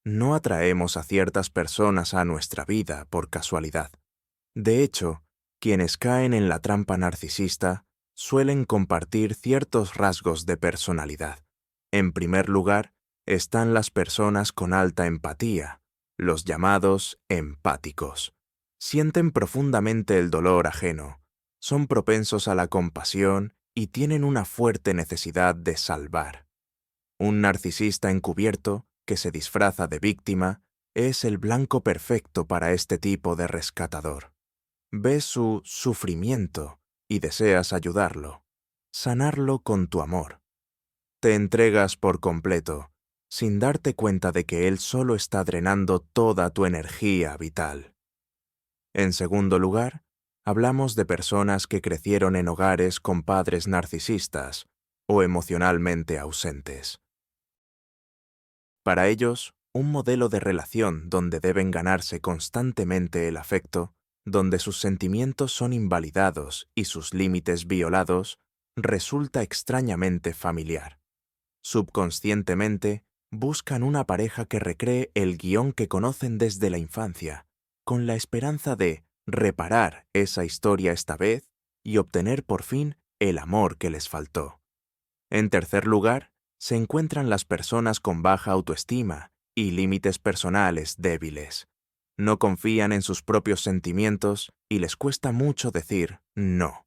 No atraemos a ciertas personas a nuestra vida por casualidad. De hecho, quienes caen en la trampa narcisista suelen compartir ciertos rasgos de personalidad. En primer lugar, están las personas con alta empatía, los llamados empáticos. Sienten profundamente el dolor ajeno, son propensos a la compasión y tienen una fuerte necesidad de salvar. Un narcisista encubierto, que se disfraza de víctima, es el blanco perfecto para este tipo de rescatador. Ves su sufrimiento y deseas ayudarlo, sanarlo con tu amor. Te entregas por completo, sin darte cuenta de que él solo está drenando toda tu energía vital. En segundo lugar, hablamos de personas que crecieron en hogares con padres narcisistas o emocionalmente ausentes. Para ellos, un modelo de relación donde deben ganarse constantemente el afecto, donde sus sentimientos son invalidados y sus límites violados, resulta extrañamente familiar. Subconscientemente, buscan una pareja que recree el guión que conocen desde la infancia, con la esperanza de reparar esa historia esta vez y obtener por fin el amor que les faltó. En tercer lugar, se encuentran las personas con baja autoestima y límites personales débiles. No confían en sus propios sentimientos y les cuesta mucho decir no.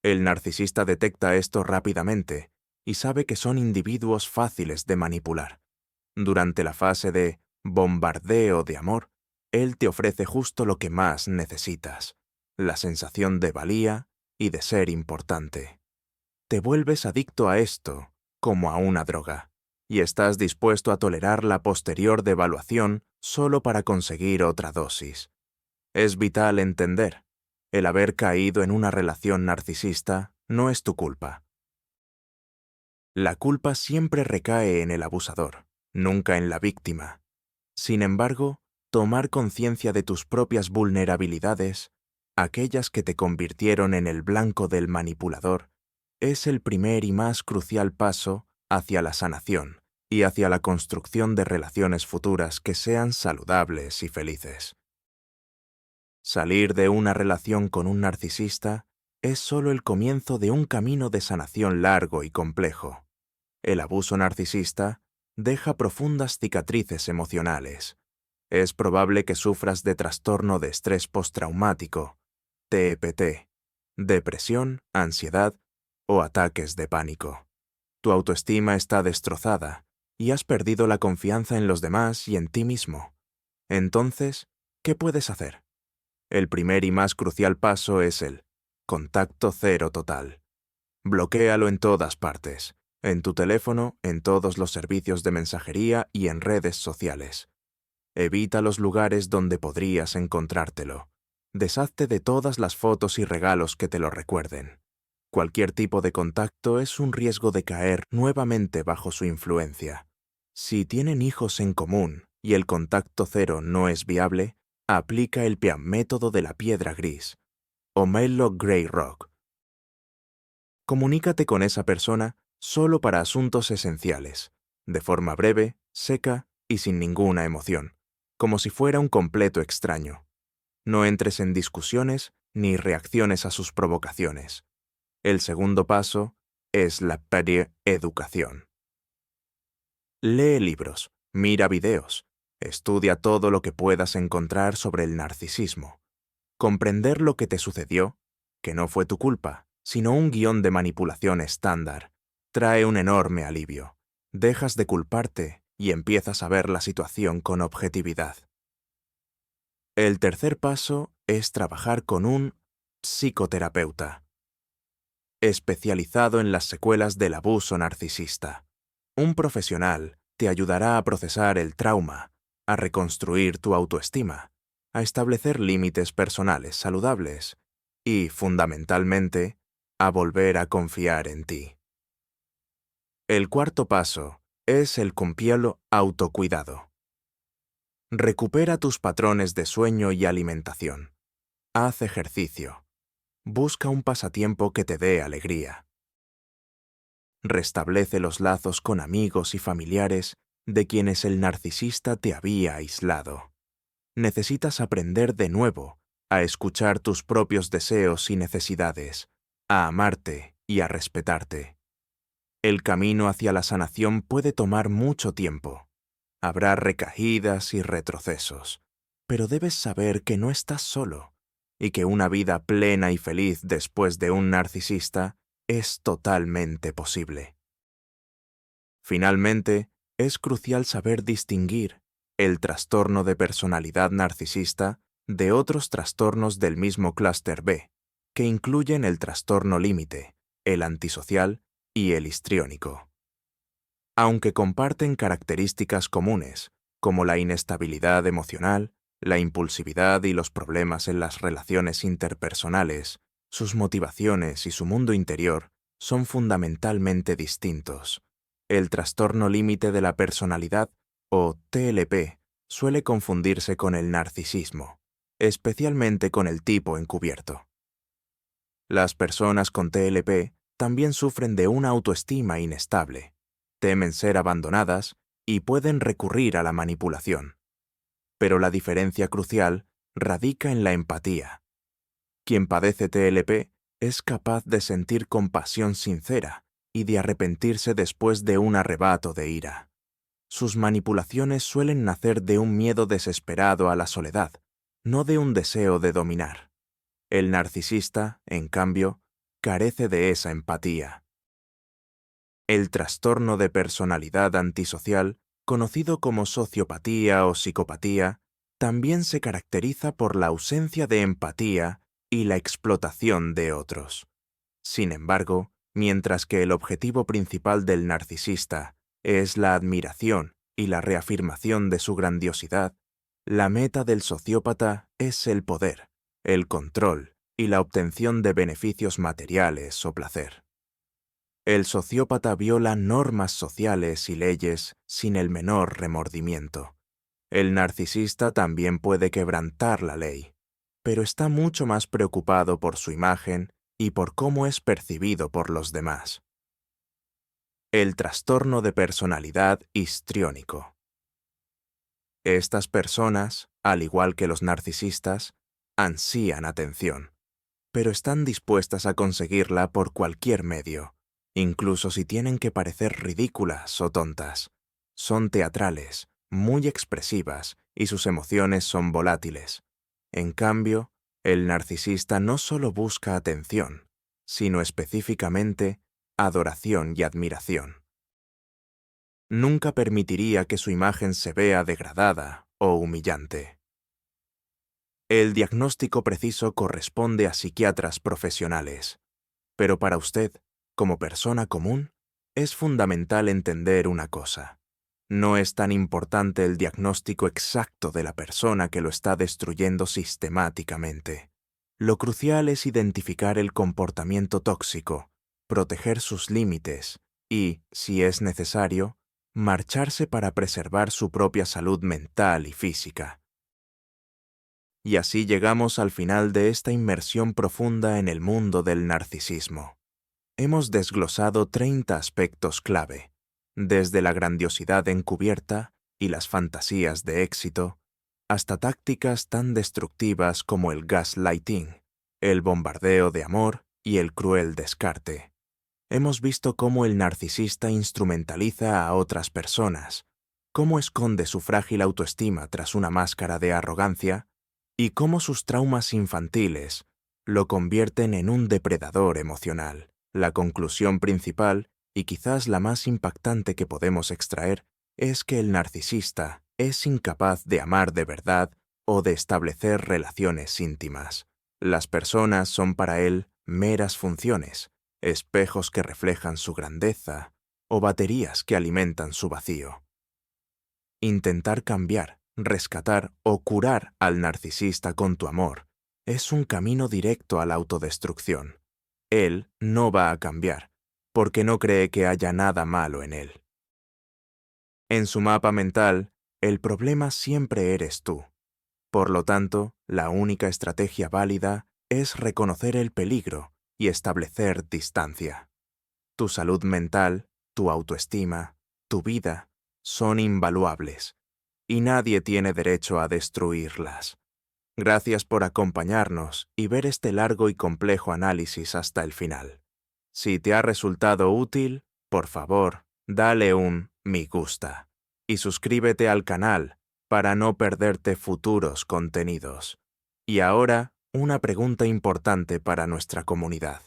El narcisista detecta esto rápidamente y sabe que son individuos fáciles de manipular. Durante la fase de bombardeo de amor, él te ofrece justo lo que más necesitas, la sensación de valía y de ser importante. Te vuelves adicto a esto, como a una droga, y estás dispuesto a tolerar la posterior devaluación solo para conseguir otra dosis. Es vital entender, el haber caído en una relación narcisista no es tu culpa. La culpa siempre recae en el abusador, nunca en la víctima. Sin embargo, tomar conciencia de tus propias vulnerabilidades, aquellas que te convirtieron en el blanco del manipulador, es el primer y más crucial paso hacia la sanación y hacia la construcción de relaciones futuras que sean saludables y felices. Salir de una relación con un narcisista es solo el comienzo de un camino de sanación largo y complejo. El abuso narcisista deja profundas cicatrices emocionales. Es probable que sufras de trastorno de estrés postraumático, TEPT, depresión, ansiedad o ataques de pánico. Tu autoestima está destrozada y has perdido la confianza en los demás y en ti mismo. Entonces, ¿qué puedes hacer? El primer y más crucial paso es el contacto cero total. Bloquéalo en todas partes, en tu teléfono, en todos los servicios de mensajería y en redes sociales. Evita los lugares donde podrías encontrártelo. Deshazte de todas las fotos y regalos que te lo recuerden. Cualquier tipo de contacto es un riesgo de caer nuevamente bajo su influencia. Si tienen hijos en común y el contacto cero no es viable, aplica el método de la piedra gris o Melo Grey Rock. Comunícate con esa persona solo para asuntos esenciales, de forma breve, seca y sin ninguna emoción, como si fuera un completo extraño. No entres en discusiones ni reacciones a sus provocaciones. El segundo paso es la educación. Lee libros, mira videos, estudia todo lo que puedas encontrar sobre el narcisismo. Comprender lo que te sucedió, que no fue tu culpa, sino un guión de manipulación estándar, trae un enorme alivio. Dejas de culparte y empiezas a ver la situación con objetividad. El tercer paso es trabajar con un psicoterapeuta, especializado en las secuelas del abuso narcisista. Un profesional te ayudará a procesar el trauma, a reconstruir tu autoestima, a establecer límites personales saludables y, fundamentalmente, a volver a confiar en ti. El cuarto paso es el completo autocuidado. Recupera tus patrones de sueño y alimentación. Haz ejercicio. Busca un pasatiempo que te dé alegría. Restablece los lazos con amigos y familiares de quienes el narcisista te había aislado. Necesitas aprender de nuevo a escuchar tus propios deseos y necesidades, a amarte y a respetarte. El camino hacia la sanación puede tomar mucho tiempo. Habrá recaídas y retrocesos, pero debes saber que no estás solo y que una vida plena y feliz después de un narcisista es totalmente posible. Finalmente, es crucial saber distinguir el trastorno de personalidad narcisista de otros trastornos del mismo clúster B, que incluyen el trastorno límite, el antisocial y el histriónico. Aunque comparten características comunes, como la inestabilidad emocional, la impulsividad y los problemas en las relaciones interpersonales, sus motivaciones y su mundo interior son fundamentalmente distintos. El trastorno límite de la personalidad, o TLP, suele confundirse con el narcisismo, especialmente con el tipo encubierto. Las personas con TLP también sufren de una autoestima inestable, temen ser abandonadas y pueden recurrir a la manipulación. Pero la diferencia crucial radica en la empatía. Quien padece TLP es capaz de sentir compasión sincera y de arrepentirse después de un arrebato de ira. Sus manipulaciones suelen nacer de un miedo desesperado a la soledad, no de un deseo de dominar. El narcisista, en cambio, carece de esa empatía. El trastorno de personalidad antisocial, conocido como sociopatía o psicopatía, también se caracteriza por la ausencia de empatía y la explotación de otros. Sin embargo, mientras que el objetivo principal del narcisista es la admiración y la reafirmación de su grandiosidad, la meta del sociópata es el poder, el control y la obtención de beneficios materiales o placer. El sociópata viola normas sociales y leyes sin el menor remordimiento. El narcisista también puede quebrantar la ley, pero está mucho más preocupado por su imagen y por cómo es percibido por los demás. El trastorno de personalidad histriónico. Estas personas, al igual que los narcisistas, ansían atención, pero están dispuestas a conseguirla por cualquier medio, incluso si tienen que parecer ridículas o tontas. Son teatrales, muy expresivas y sus emociones son volátiles. En cambio, el narcisista no solo busca atención, sino específicamente adoración y admiración. Nunca permitiría que su imagen se vea degradada o humillante. El diagnóstico preciso corresponde a psiquiatras profesionales, pero para usted, como persona común, es fundamental entender una cosa. No es tan importante el diagnóstico exacto de la persona que lo está destruyendo sistemáticamente. Lo crucial es identificar el comportamiento tóxico, proteger sus límites y, si es necesario, marcharse para preservar su propia salud mental y física. Y así llegamos al final de esta inmersión profunda en el mundo del narcisismo. Hemos desglosado 30 aspectos clave, desde la grandiosidad encubierta y las fantasías de éxito, hasta tácticas tan destructivas como el gaslighting, el bombardeo de amor y el cruel descarte. Hemos visto cómo el narcisista instrumentaliza a otras personas, cómo esconde su frágil autoestima tras una máscara de arrogancia y cómo sus traumas infantiles lo convierten en un depredador emocional. La conclusión principal, y quizás la más impactante que podemos extraer, es que el narcisista es incapaz de amar de verdad o de establecer relaciones íntimas. Las personas son para él meras funciones, espejos que reflejan su grandeza o baterías que alimentan su vacío. Intentar cambiar, rescatar o curar al narcisista con tu amor es un camino directo a la autodestrucción. Él no va a cambiar, porque no cree que haya nada malo en él. En su mapa mental, el problema siempre eres tú. Por lo tanto, la única estrategia válida es reconocer el peligro y establecer distancia. Tu salud mental, tu autoestima, tu vida son invaluables, y nadie tiene derecho a destruirlas. Gracias por acompañarnos y ver este largo y complejo análisis hasta el final. Si te ha resultado útil, por favor, dale un me gusta y suscríbete al canal para no perderte futuros contenidos. Y ahora, una pregunta importante para nuestra comunidad.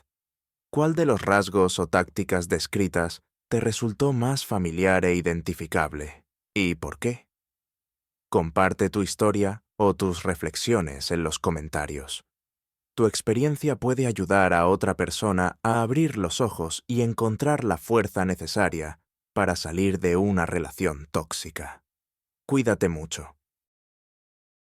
¿Cuál de los rasgos o tácticas descritas te resultó más familiar e identificable? ¿Y por qué? Comparte tu historia o tus reflexiones en los comentarios. Tu experiencia puede ayudar a otra persona a abrir los ojos y encontrar la fuerza necesaria para salir de una relación tóxica. Cuídate mucho.